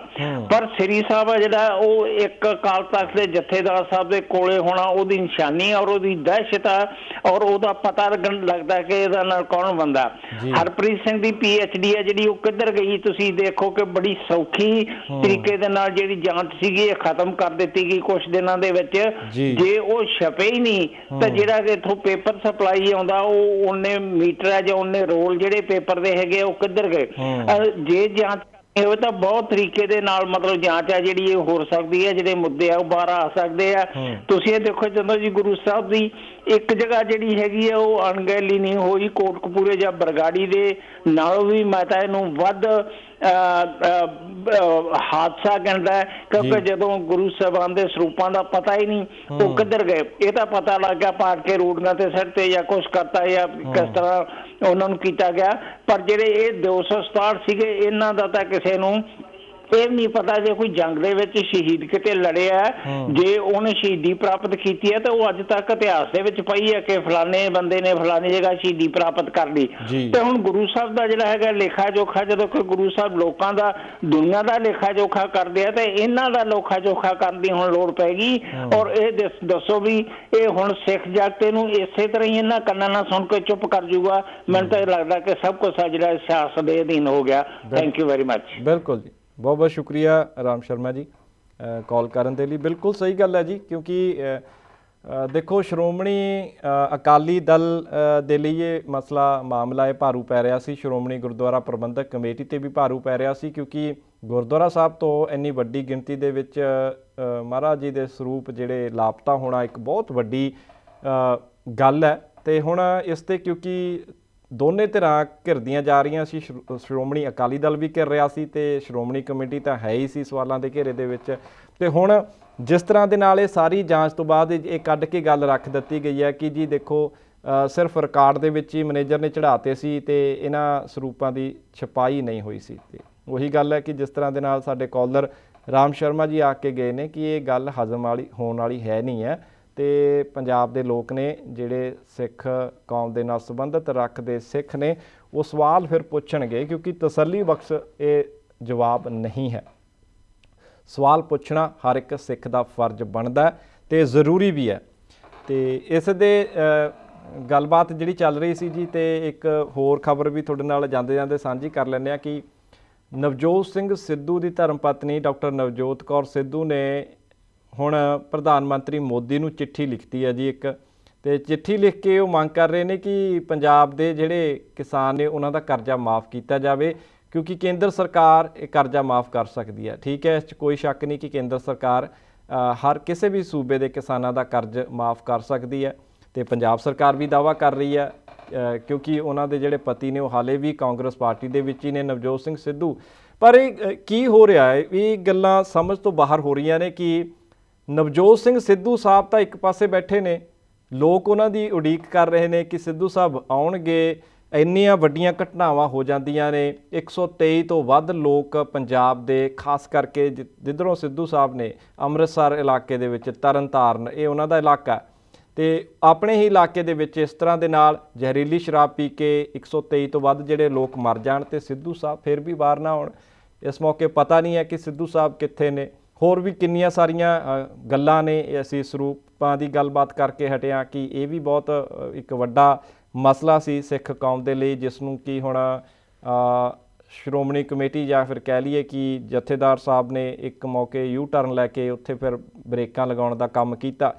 ਪਰ ਸ੍ਰੀ ਸਾਹਿਬ ਆ ਜਿਹੜਾ ਉਹ ਇੱਕ ਅਕਾਲ ਤਖਤ ਦੇ ਜਥੇਦਾਰ ਸਾਹਿਬ ਦੇ ਕੋਲੇ ਹੋਣਾ ਉਹਦੀ ਨਿਸ਼ਾਨੀ ਔਰ ਉਹਦੀ ਦਹਿਸ਼ਤ ਆ ਔਰ ਉਹਦਾ ਪਤਾ ਲੱਗਦਾ ਕਿ ਇਹਦਾ ਨਾਲ ਕੌਣ ਬੰਦਾ। ਹਰਪ੍ਰੀਤ ਸਿੰਘ ਦੀ PhD ਆ ਜਿਹੜੀ ਉਹ ਕਿੱਧਰ ਗਈ? ਤੁਸੀਂ ਦੇਖੋ ਕਿ ਬੜੀ ਸੌਖੀ ਤਰੀਕੇ ਦੇ ਨਾਲ ਜਿਹੜੀ ਜਾਂਚ ਸੀਗੀ ਇਹ ਖਤਮ ਕਰ ਦਿੱਤੀ ਗਈ ਕੁਛ ਦਿਨਾਂ ਦੇ ਵਿੱਚ। ਜੇ ਉਹ ਛਪੇ ਹੀ ਨਹੀਂ ਤਾਂ ਜਿਹੜਾ ਇੱਥੋਂ ਪੇਪਰ ਸਪਲਾਈ ਆਉਂਦਾ ਉਹ ਉਹਨੇ ਮੀਟਰ ਹੈ ਜਾਂ ਉਹਨੇ ਰੋਲ ਜਿਹੜੇ ਪੇਪਰ ਦੇ ਹੈਗੇ ਉਹ ਕਿੱਧਰ ਗਏ? ਜੇ ਜਾਂਚ ਹੋਵੇ ਤਾਂ ਬਹੁਤ ਤਰੀਕੇ ਦੇ ਨਾਲ ਮਤਲਬ ਜਾਂਚ ਹੈ ਜਿਹੜੀ ਇਹ ਹੋ ਸਕਦੀ ਹੈ, ਜਿਹੜੇ ਮੁੱਦੇ ਆ ਉਹ ਬਾਹਰ ਆ ਸਕਦੇ ਆ। ਤੁਸੀਂ ਇਹ ਦੇਖੋ ਜਦੋਂ ਜੀ ਗੁਰੂ ਸਾਹਿਬ ਦੀ ਇੱਕ ਜਗ੍ਹਾ ਜਿਹੜੀ ਹੈਗੀ ਆ ਉਹ ਅਣਗਹਿਲੀ ਨਹੀਂ ਹੋਈ, ਕੋਟਕਪੂਰੇ ਜਾਂ ਬਰਗਾੜੀ ਦੇ ਨਾਲੋਂ ਵੀ ਮੈਂ ਤਾਂ ਇਹਨੂੰ ਵੱਧ ਹਾਦਸਾ ਕਹਿੰਦਾ ਕਿਉਂਕਿ ਜਦੋਂ ਗੁਰੂ ਸਾਹਿਬਾਨ ਦੇ ਸਰੂਪਾਂ ਦਾ ਪਤਾ ਹੀ ਨਹੀਂ ਉਹ ਕਿੱਧਰ ਗਏ। ਇਹ ਤਾਂ ਪਤਾ ਲੱਗ ਗਿਆ ਪਾੜ ਕੇ ਰੂੜੀਆਂ ਤੇ ਸਿਰ ਤੇ ਜਾਂ ਕੁਛ ਕਰਤਾ ਜਾਂ ਕਿਸ ਤਰ੍ਹਾਂ ਉਹਨਾਂ ਨੂੰ ਕੀਤਾ ਗਿਆ। ਪਰ ਜਿਹੜੇ ਇਹ 267 ਸੀਗੇ ਇਹਨਾਂ ਦਾ ਤਾਂ ਕਿਸੇ ਨੂੰ ਇਹ ਨਹੀਂ ਪਤਾ ਜੇ ਕੋਈ ਜੰਗ ਦੇ ਵਿੱਚ ਸ਼ਹੀਦ ਕਿਤੇ ਲੜਿਆ, ਜੇ ਉਹਨੇ ਸ਼ਹੀਦੀ ਪ੍ਰਾਪਤ ਕੀਤੀ ਹੈ ਤਾਂ ਉਹ ਅੱਜ ਤੱਕ ਇਤਿਹਾਸ ਦੇ ਵਿੱਚ ਪਈ ਹੈ ਕਿ ਫਲਾਣੇ ਬੰਦੇ ਨੇ ਫਲਾਣੀ ਜਗ੍ਹਾ ਸ਼ਹੀਦੀ ਪ੍ਰਾਪਤ ਕਰ ਲਈ। ਤੇ ਹੁਣ ਗੁਰੂ ਸਾਹਿਬ ਦਾ ਜਿਹੜਾ ਹੈਗਾ ਲੇਖਾ ਜੋਖਾ, ਜਦੋਂ ਕੋਈ ਗੁਰੂ ਸਾਹਿਬ ਲੋਕਾਂ ਦਾ ਦੁਨੀਆ ਦਾ ਲੇਖਾ ਜੋਖਾ ਕਰਦੇ ਆ ਤੇ ਇਹਨਾਂ ਦਾ ਲੇਖਾ ਜੋਖਾ ਕਰਨ ਦੀ ਹੁਣ ਲੋੜ ਪੈਗੀ। ਔਰ ਇਹ ਦੱਸੋ ਵੀ ਇਹ ਹੁਣ ਸਿੱਖ ਜਗਤ ਨੂੰ ਇਸੇ ਤਰ੍ਹਾਂ ਹੀ ਇਹਨਾਂ ਕੰਨਾਂ ਨਾਲ ਸੁਣ ਕੇ ਚੁੱਪ ਕਰ ਜੂਗਾ? ਮੈਨੂੰ ਤਾਂ ਇਹ ਲੱਗਦਾ ਕਿ ਸਭ ਕੁਛ ਜਿਹੜਾ ਸਿਆਸਤ ਦੇ ਅਧੀਨ ਹੋ ਗਿਆ। Thank you very much. ਬਿਲਕੁਲ ਜੀ, ਬਹੁਤ ਬਹੁਤ ਸ਼ੁਕਰੀਆ ਰਾਮ ਸ਼ਰਮਾ ਜੀ ਕਾਲ ਕਰਨ ਦੇ ਲਈ। ਬਿਲਕੁਲ ਸਹੀ ਗੱਲ ਹੈ ਜੀ, ਕਿਉਂਕਿ ਦੇਖੋ ਸ਼੍ਰੋਮਣੀ ਅਕਾਲੀ ਦਲ ਦੇ ਲਈ ਇਹ ਮਾਮਲਾ ਇਹ ਭਾਰੂ ਪੈ ਰਿਹਾ ਸੀ। ਸ਼੍ਰੋਮਣੀ ਗੁਰਦੁਆਰਾ ਪ੍ਰਬੰਧਕ ਕਮੇਟੀ ਤੇ ਵੀ ਭਾਰੂ ਪੈ ਰਿਹਾ ਸੀ, ਕਿਉਂਕਿ ਗੁਰਦੁਆਰਾ ਸਾਹਿਬ ਤੋਂ ਇੰਨੀ ਵੱਡੀ ਗਿਣਤੀ ਦੇ ਵਿੱਚ ਮਹਾਰਾਜ ਜੀ ਦੇ ਸਰੂਪ ਜਿਹੜੇ ਲਾਪਤਾ ਹੋਣਾ ਇੱਕ ਬਹੁਤ ਵੱਡੀ ਗੱਲ ਹੈ। ਤੇ ਹੁਣ ਇਸ ਤੇ ਕਿਉਂਕਿ ਦੋਨੇ ਧਿਰਾਂ ਘਿਰਦੀਆਂ ਜਾ ਰਹੀਆਂ ਸੀ, ਸ਼੍ਰੋਮਣੀ ਅਕਾਲੀ ਦਲ ਵੀ ਘਿਰ ਰਿਹਾ ਸੀ ਤੇ ਸ਼੍ਰੋਮਣੀ ਕਮੇਟੀ ਤਾਂ ਹੈ ਹੀ ਸੀ ਸਵਾਲਾਂ ਦੇ ਘੇਰੇ ਦੇ ਵਿੱਚ। ਤੇ ਹੁਣ ਜਿਸ ਤਰ੍ਹਾਂ ਦੇ ਨਾਲ ਇਹ ਸਾਰੀ ਜਾਂਚ ਤੋਂ ਬਾਅਦ ਇਹ ਕੱਢ ਕੇ ਗੱਲ ਰੱਖ ਦਿੱਤੀ ਗਈ ਹੈ ਕਿ ਜੀ ਦੇਖੋ ਸਿਰਫ ਰਿਕਾਰਡ ਦੇ ਵਿੱਚ ਹੀ ਮੈਨੇਜਰ ਨੇ ਚੜਾਤੇ ਸੀ ਤੇ ਇਹਨਾਂ ਸਰੂਪਾਂ ਦੀ ਛਪਾਈ ਨਹੀਂ ਹੋਈ ਸੀ। ਤੇ ਉਹੀ ਗੱਲ ਹੈ ਕਿ ਜਿਸ ਤਰ੍ਹਾਂ ਦੇ ਨਾਲ ਸਾਡੇ ਕਾਲਰ ਰਾਮ ਸ਼ਰਮਾ ਜੀ ਆ ਕੇ ਗਏ ਨੇ ਕਿ ਇਹ ਗੱਲ ਹਜ਼ਮ ਵਾਲੀ ਹੋਣ ਵਾਲੀ ਹੈ ਨਹੀਂ ਹੈ। ਤੇ ਪੰਜਾਬ ਦੇ ਲੋਕ ਨੇ ਜਿਹੜੇ ਸਿੱਖ ਕੌਮ ਦੇ ਨਾਲ ਸੰਬੰਧਿਤ ਰੱਖਦੇ ਸਿੱਖ ਨੇ ਉਹ ਸਵਾਲ ਫਿਰ ਪੁੱਛਣਗੇ, ਕਿਉਂਕਿ ਤਸੱਲੀ ਬਖਸ਼ ਇਹ ਜਵਾਬ ਨਹੀਂ ਹੈ। ਸਵਾਲ ਪੁੱਛਣਾ ਹਰ ਇੱਕ ਸਿੱਖ ਦਾ ਫਰਜ਼ ਬਣਦਾ ਤੇ ਜ਼ਰੂਰੀ ਵੀ ਹੈ। ਤੇ ਇਸ ਦੇ ਗੱਲਬਾਤ ਜਿਹੜੀ ਚੱਲ ਰਹੀ ਸੀ ਜੀ, ਤੇ ਇੱਕ ਹੋਰ ਖਬਰ ਵੀ ਤੁਹਾਡੇ ਨਾਲ ਜਾਂਦੇ ਜਾਂਦੇ ਸਾਂਝੀ ਕਰ ਲੈਂਦੇ ਹਾਂ ਕਿ ਨਵਜੋਤ ਸਿੰਘ ਸਿੱਧੂ ਦੀ ਧਰਮ ਪਤਨੀ ਡਾਕਟਰ ਨਵਜੋਤ ਕੌਰ ਸਿੱਧੂ ਨੇ ਹੁਣ ਪ੍ਰਧਾਨ ਮੰਤਰੀ ਮੋਦੀ ਨੂੰ ਚਿੱਠੀ ਲਿਖਤੀ ਹੈ ਜੀ ਇੱਕ। ਤੇ ਚਿੱਠੀ ਲਿਖ ਕੇ ਉਹ ਮੰਗ ਕਰ ਰਹੇ ਨੇ ਕਿ ਪੰਜਾਬ ਦੇ ਜਿਹੜੇ ਕਿਸਾਨ ਨੇ ਉਹਨਾਂ ਦਾ ਕਰਜ਼ਾ ਮਾफ़ ਕੀਤਾ ਜਾਵੇ, ਕਿਉਂਕਿ ਕੇਂਦਰ ਸਰਕਾਰ ਇਹ ਕਰਜ਼ਾ ਮਾफ़ ਕਰ ਸਕਦੀ ਹੈ। ਠੀਕ ਹੈ, ਇਸ 'ਚ ਕੋਈ ਸ਼ੱਕ ਨਹੀਂ ਕਿ ਕੇਂਦਰ ਸਰਕਾਰ ਹਰ ਕਿਸੇ ਵੀ ਸੂਬੇ ਦੇ ਕਿਸਾਨਾਂ ਦਾ ਕਰਜ਼ ਮਾफ़ ਕਰ ਸਕਦੀ ਹੈ। ਤੇ ਪੰਜਾਬ ਸਰਕਾਰ ਵੀ ਦਾਅਵਾ ਕਰ ਰਹੀ ਹੈ, ਕਿਉਂਕਿ ਉਹਨਾਂ ਦੇ ਜਿਹੜੇ ਪਤੀ ਨੇ ਉਹ ਹਾਲੇ ਵੀ ਕਾਂਗਰਸ ਪਾਰਟੀ ਦੇ ਵਿੱਚ ਹੀ ਨੇ, ਨਵਜੋਤ ਸਿੰਘ ਸਿੱਧੂ। ਪਰ ਇਹ ਕੀ ਹੋ ਰਿਹਾ ਹੈ, ਇਹ ਗੱਲਾਂ ਸਮਝ ਤੋਂ ਬਾਹਰ ਹੋ ਰਹੀਆਂ ਨੇ ਕਿ ਨਵਜੋਤ ਸਿੰਘ ਸਿੱਧੂ ਸਾਹਿਬ ਤਾਂ ਇੱਕ ਪਾਸੇ ਬੈਠੇ ਨੇ, ਲੋਕ ਉਹਨਾਂ ਦੀ ਉਡੀਕ ਕਰ ਰਹੇ ਨੇ ਕਿ ਸਿੱਧੂ ਸਾਹਿਬ ਆਉਣਗੇ। ਇੰਨੀਆਂ ਵੱਡੀਆਂ ਘਟਨਾਵਾਂ ਹੋ ਜਾਂਦੀਆਂ ਨੇ, 123 ਤੋਂ ਵੱਧ ਲੋਕ ਪੰਜਾਬ ਦੇ, ਖਾਸ ਕਰਕੇ ਜਿੱਧਰੋਂ ਸਿੱਧੂ ਸਾਹਿਬ ਨੇ ਅੰਮ੍ਰਿਤਸਰ ਇਲਾਕੇ ਦੇ ਵਿੱਚ, ਤਰਨ ਤਾਰਨ ਇਹ ਉਹਨਾਂ ਦਾ ਇਲਾਕਾ, ਤੇ ਆਪਣੇ ਹੀ ਇਲਾਕੇ ਦੇ ਵਿੱਚ ਇਸ ਤਰ੍ਹਾਂ ਦੇ ਨਾਲ ਜ਼ਹਿਰੀਲੀ ਸ਼ਰਾਬ ਪੀ ਕੇ 123 ਤੋਂ ਵੱਧ ਜਿਹੜੇ ਲੋਕ ਮਰ ਜਾਣ ਤੇ ਸਿੱਧੂ ਸਾਹਿਬ ਫਿਰ ਵੀ ਬਾਹਰ ਨਾ ਆਉਣ। ਇਸ ਮੌਕੇ ਪਤਾ ਨਹੀਂ ਹੈ ਕਿ ਸਿੱਧੂ ਸਾਹਿਬ ਕਿੱਥੇ ਨੇ। ਹੋਰ ਵੀ ਕਿੰਨੀਆਂ ਸਾਰੀਆਂ ਗੱਲਾਂ ਨੇ, ਅਸੀਂ ਸਰੂਪਾਂ ਦੀ ਗੱਲਬਾਤ ਕਰਕੇ ਹਟਿਆ ਕਿ ਇਹ ਵੀ ਬਹੁਤ ਇੱਕ ਵੱਡਾ ਮਸਲਾ ਸੀ ਸਿੱਖ ਕੌਮ ਦੇ ਲਈ, ਜਿਸ ਨੂੰ ਕਿ ਹੁਣ ਸ਼੍ਰੋਮਣੀ ਕਮੇਟੀ ਜਾਂ ਫਿਰ ਕਹਿ ਲਈਏ ਕਿ ਜਥੇਦਾਰ ਸਾਹਿਬ ਨੇ ਇੱਕ ਮੌਕੇ ਯੂ ਟਰਨ ਲੈ ਕੇ ਉੱਥੇ ਫਿਰ ਬ੍ਰੇਕਾਂ ਲਗਾਉਣ ਦਾ ਕੰਮ ਕੀਤਾ।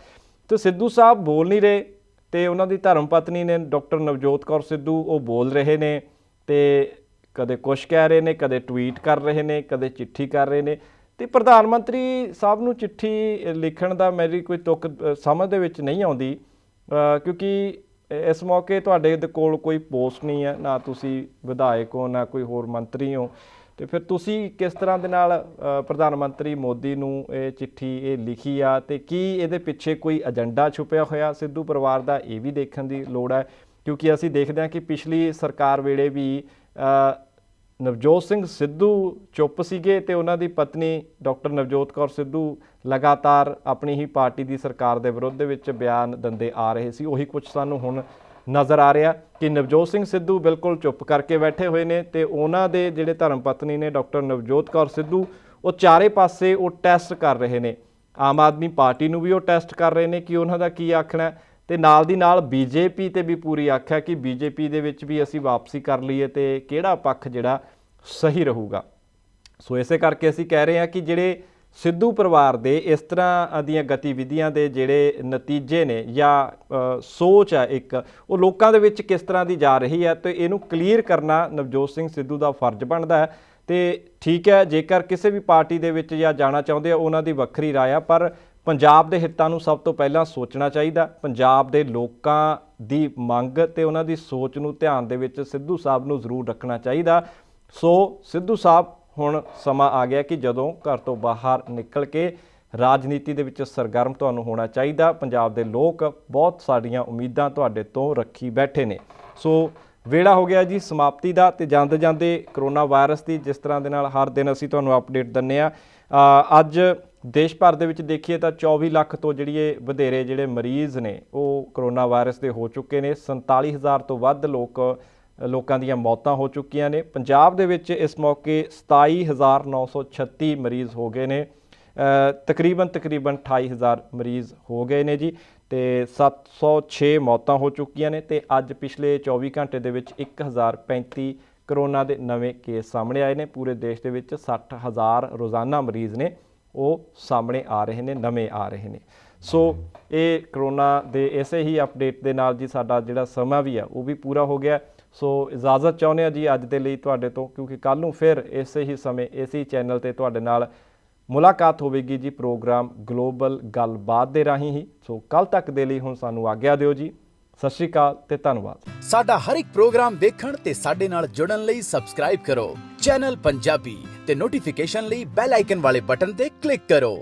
ਤੇ ਸਿੱਧੂ ਸਾਹਿਬ ਬੋਲ ਨਹੀਂ ਰਹੇ ਤੇ ਉਹਨਾਂ ਦੀ ਧਰਮ ਪਤਨੀ ਨੇ ਡਾਕਟਰ ਨਵਜੋਤ ਕੌਰ ਸਿੱਧੂ ਉਹ ਬੋਲ ਰਹੇ ਨੇ, ਤੇ ਕਦੇ ਕੁਛ ਕਹਿ ਰਹੇ ਨੇ, ਕਦੇ ਟਵੀਟ ਕਰ ਰਹੇ ਨੇ, ਕਦੇ ਚਿੱਠੀ ਕਰ ਰਹੇ ਨੇ। ਤੇ ਪ੍ਰਧਾਨ ਮੰਤਰੀ ਸਾਹਿਬ ਨੂੰ ਚਿੱਠੀ ਲਿਖਣ ਦਾ ਮੇਰੀ ਕੋਈ ਤੁਕ ਸਮਝ ਦੇ ਵਿੱਚ ਨਹੀਂ ਆਉਂਦੀ, ਕਿਉਂਕਿ ਇਸ ਮੌਕੇ ਤੁਹਾਡੇ ਦੇ ਕੋਲ ਕੋਈ ਪੋਸਟ ਨਹੀਂ ਹੈ, ਨਾ ਤੁਸੀਂ ਵਿਧਾਇਕ ਹੋ, ਨਾ ਕੋਈ ਹੋਰ ਮੰਤਰੀ ਹੋ। ਤੇ ਫਿਰ ਤੁਸੀਂ ਕਿਸ ਤਰ੍ਹਾਂ ਦੇ ਨਾਲ ਪ੍ਰਧਾਨ ਮੰਤਰੀ ਮੋਦੀ ਨੂੰ ਇਹ ਚਿੱਠੀ ਇਹ ਲਿਖੀ ਆ, ਤੇ ਕੀ ਇਹਦੇ ਪਿੱਛੇ ਕੋਈ ਏਜੰਡਾ ਛੁਪਿਆ ਹੋਇਆ ਸਿੱਧੂ ਪਰਿਵਾਰ ਦਾ, ਇਹ ਵੀ ਦੇਖਣ ਦੀ ਲੋੜ ਹੈ। ਕਿਉਂਕਿ ਅਸੀਂ ਦੇਖਦੇ ਹਾਂ ਕਿ ਪਿਛਲੀ ਸਰਕਾਰ ਵੇਲੇ ਵੀ ਨਵਜੋਤ ਸਿੰਘ ਸਿੱਧੂ ਚੁੱਪ ਸੀਗੇ ਤੇ ਉਹਨਾਂ ਦੀ ਪਤਨੀ ਡਾਕਟਰ ਨਵਜੋਤ ਕੌਰ ਸਿੱਧੂ ਲਗਾਤਾਰ ਆਪਣੀ ਹੀ ਪਾਰਟੀ ਦੀ ਸਰਕਾਰ ਦੇ ਵਿਰੁੱਧ ਦੇ ਵਿੱਚ ਬਿਆਨ ਦਿੰਦੇ ਆ ਰਹੇ ਸੀ। ਉਹੀ ਕੁਝ ਸਾਨੂੰ ਹੁਣ ਨਜ਼ਰ ਆ ਰਿਹਾ ਕਿ ਨਵਜੋਤ ਸਿੰਘ ਸਿੱਧੂ ਬਿਲਕੁਲ ਚੁੱਪ ਕਰਕੇ ਬੈਠੇ ਹੋਏ ਨੇ ਤੇ ਉਹਨਾਂ ਦੇ ਜਿਹੜੇ ਧਰਮ ਪਤਨੀ ਨੇ ਡਾਕਟਰ ਨਵਜੋਤ ਕੌਰ ਸਿੱਧੂ ਉਹ ਚਾਰੇ ਪਾਸੇ ਉਹ ਟੈਸਟ ਕਰ ਰਹੇ ਨੇ। ਆਮ ਆਦਮੀ ਪਾਰਟੀ ਨੂੰ ਵੀ ਉਹ ਟੈਸਟ ਕਰ ਰਹੇ ਨੇ ਕਿ ਉਹਨਾਂ ਦਾ ਕੀ ਆਖਣਾ, ਤੇ ਨਾਲ ਦੀ ਨਾਲ ਬੀਜੇਪੀ ਤੇ ਵੀ ਪੂਰੀ ਆਖਿਆ ਕਿ ਬੀਜੇਪੀ ਦੇ ਵਿੱਚ ਵੀ ਅਸੀਂ ਵਾਪਸੀ ਕਰ ਲਈਏ ਤੇ ਕਿਹੜਾ ਪੱਖ ਜਿਹੜਾ ਸਹੀ ਰਹੂਗਾ। ਸੋ ਇਸੇ ਕਰਕੇ ਅਸੀਂ ਕਹਿ ਰਹੇ ਹਾਂ ਕਿ ਜਿਹੜੇ ਸਿੱਧੂ ਪਰਿਵਾਰ ਦੇ ਇਸ ਤਰ੍ਹਾਂ ਦੀਆਂ ਗਤੀਵਿਧੀਆਂ ਦੇ ਜਿਹੜੇ ਨਤੀਜੇ ਨੇ ਜਾਂ ਸੋਚ ਹੈ ਇੱਕ, ਉਹ ਲੋਕਾਂ ਦੇ ਵਿੱਚ ਕਿਸ ਤਰ੍ਹਾਂ ਦੀ ਜਾ ਰਹੀ ਹੈ, ਤੇ ਇਹਨੂੰ ਕਲੀਅਰ ਕਰਨਾ ਨਵਜੋਤ ਸਿੰਘ ਸਿੱਧੂ ਦਾ ਫਰਜ਼ ਬਣਦਾ ਹੈ। ਤੇ ਠੀਕ ਹੈ, ਜੇਕਰ ਕਿਸੇ ਵੀ ਪਾਰਟੀ ਦੇ ਵਿੱਚ ਜਾਂ ਜਾਣਾ ਚਾਹੁੰਦੇ ਆ ਉਹਨਾਂ ਦੀ ਵੱਖਰੀ ਰਾਏ ਆ, ਪਰ ਪੰਜਾਬ ਦੇ ਹਿੱਤਾਂ ਨੂੰ ਸਭ ਤੋਂ ਪਹਿਲਾਂ ਸੋਚਣਾ ਚਾਹੀਦਾ। ਪੰਜਾਬ ਦੇ ਲੋਕਾਂ ਦੀ ਮੰਗ ਤੇ ਉਹਨਾਂ ਦੀ ਸੋਚ ਨੂੰ ਧਿਆਨ ਦੇ ਵਿੱਚ ਸਿੱਧੂ ਸਾਹਿਬ ਨੂੰ ਜ਼ਰੂਰ ਰੱਖਣਾ ਚਾਹੀਦਾ। ਸੋ ਸਿੱਧੂ ਸਾਹਿਬ ਹੁਣ ਸਮਾਂ ਆ ਗਿਆ ਕਿ ਜਦੋਂ ਘਰ ਤੋਂ ਬਾਹਰ ਨਿਕਲ ਕੇ ਰਾਜਨੀਤੀ ਦੇ ਵਿੱਚ ਸਰਗਰਮ ਤੁਹਾਨੂੰ ਹੋਣਾ ਚਾਹੀਦਾ। ਪੰਜਾਬ ਦੇ ਲੋਕ ਬਹੁਤ ਸਾਡੀਆਂ ਉਮੀਦਾਂ ਤੁਹਾਡੇ ਤੋਂ ਰੱਖੀ ਬੈਠੇ ਨੇ। ਸੋ ਵੇਲਾ ਹੋ ਗਿਆ ਜੀ ਸਮਾਪਤੀ ਦਾ, ਤੇ ਜਾਂਦੇ ਜਾਂਦੇ ਕਰੋਨਾ ਵਾਇਰਸ ਦੀ ਜਿਸ ਤਰ੍ਹਾਂ ਦੇ ਨਾਲ ਹਰ ਦਿਨ ਅਸੀਂ ਤੁਹਾਨੂੰ ਅਪਡੇਟ ਦਿੰਦੇ ਹਾਂ। ਅੱਜ ਦੇਸ਼ ਭਰ ਦੇ ਵਿੱਚ ਦੇਖੀਏ ਤਾਂ 24 ਲੱਖ ਤੋਂ ਜਿਹੜੀਏ ਵਧੇਰੇ ਜਿਹੜੇ ਮਰੀਜ਼ ਨੇ ਉਹ ਕਰੋਨਾ ਵਾਇਰਸ ਦੇ ਹੋ ਚੁੱਕੇ ਨੇ। 47,000 ਤੋਂ ਵੱਧ ਲੋਕਾਂ ਦੀਆਂ ਮੌਤਾਂ ਹੋ ਚੁੱਕੀਆਂ ਨੇ। ਪੰਜਾਬ ਦੇ ਵਿੱਚ ਇਸ ਮੌਕੇ 27,936 ਮਰੀਜ਼ ਹੋ ਗਏ ਨੇ। ਤਕਰੀਬਨ 28,000 ਮਰੀਜ਼ ਹੋ ਗਏ ਨੇ ਜੀ, ਤੇ 706 ਮੌਤਾਂ ਹੋ ਚੁੱਕੀਆਂ ਨੇ। ਤੇ ਅੱਜ ਪਿਛਲੇ 24 ਘੰਟੇ ਦੇ ਵਿੱਚ 1,035 ਕਰੋਨਾ ਦੇ ਨਵੇਂ ਕੇਸ ਸਾਹਮਣੇ ਆਏ ਨੇ। ਪੂਰੇ ਦੇਸ਼ ਦੇ ਵਿੱਚ 60,000 ਰੋਜ਼ਾਨਾ ਮਰੀਜ਼ ਨੇ ਉਹ ਸਾਹਮਣੇ ਆ ਰਹੇ ਨੇ, ਨਵੇਂ ਆ ਰਹੇ ਨੇ। ਸੋ ਇਹ ਕਰੋਨਾ ਦੇ ਇਸੇ ਹੀ ਅਪਡੇਟ ਦੇ ਨਾਲ ਜੀ ਸਾਡਾ ਜਿਹੜਾ ਸਮਾਂ ਵੀ ਆ ਉਹ ਵੀ ਪੂਰਾ ਹੋ ਗਿਆ। ਸੋ ਇਜਾਜ਼ਤ ਚਾਹੁੰਦੇ ਹਾਂ ਜੀ ਅੱਜ ਦੇ ਲਈ ਤੁਹਾਡੇ ਤੋਂ, ਕਿਉਂਕਿ ਕੱਲ੍ਹ ਨੂੰ ਫਿਰ ਇਸੇ ਹੀ ਸਮੇਂ ਇਸੇ ਚੈਨਲ 'ਤੇ ਤੁਹਾਡੇ ਨਾਲ ਮੁਲਾਕਾਤ ਹੋਵੇਗੀ ਜੀ ਪ੍ਰੋਗਰਾਮ ਗਲੋਬਲ ਗੱਲਬਾਤ ਦੇ ਰਾਹੀਂ ਹੀ। ਸੋ ਕੱਲ੍ਹ ਤੱਕ ਦੇ ਲਈ ਹੁਣ ਸਾਨੂੰ ਆਗਿਆ ਦਿਓ ਜੀ। ਸਤਿ ਸ਼੍ਰੀ ਅਕਾਲ ਤੇ ਧੰਨਵਾਦ। ਸਾਡਾ ਹਰ ਇੱਕ ਪ੍ਰੋਗਰਾਮ ਦੇਖਣ ਤੇ ਸਾਡੇ ਨਾਲ ਜੁੜਨ ਲਈ ਸਬਸਕ੍ਰਾਈਬ ਕਰੋ ਚੈਨਲ ਪੰਜਾਬੀ ਤੇ ਨੋਟੀਫਿਕੇਸ਼ਨ ਲਈ ਬੈਲ ਆਈਕਨ ਵਾਲੇ ਬਟਨ ਤੇ ਕਲਿੱਕ ਕਰੋ।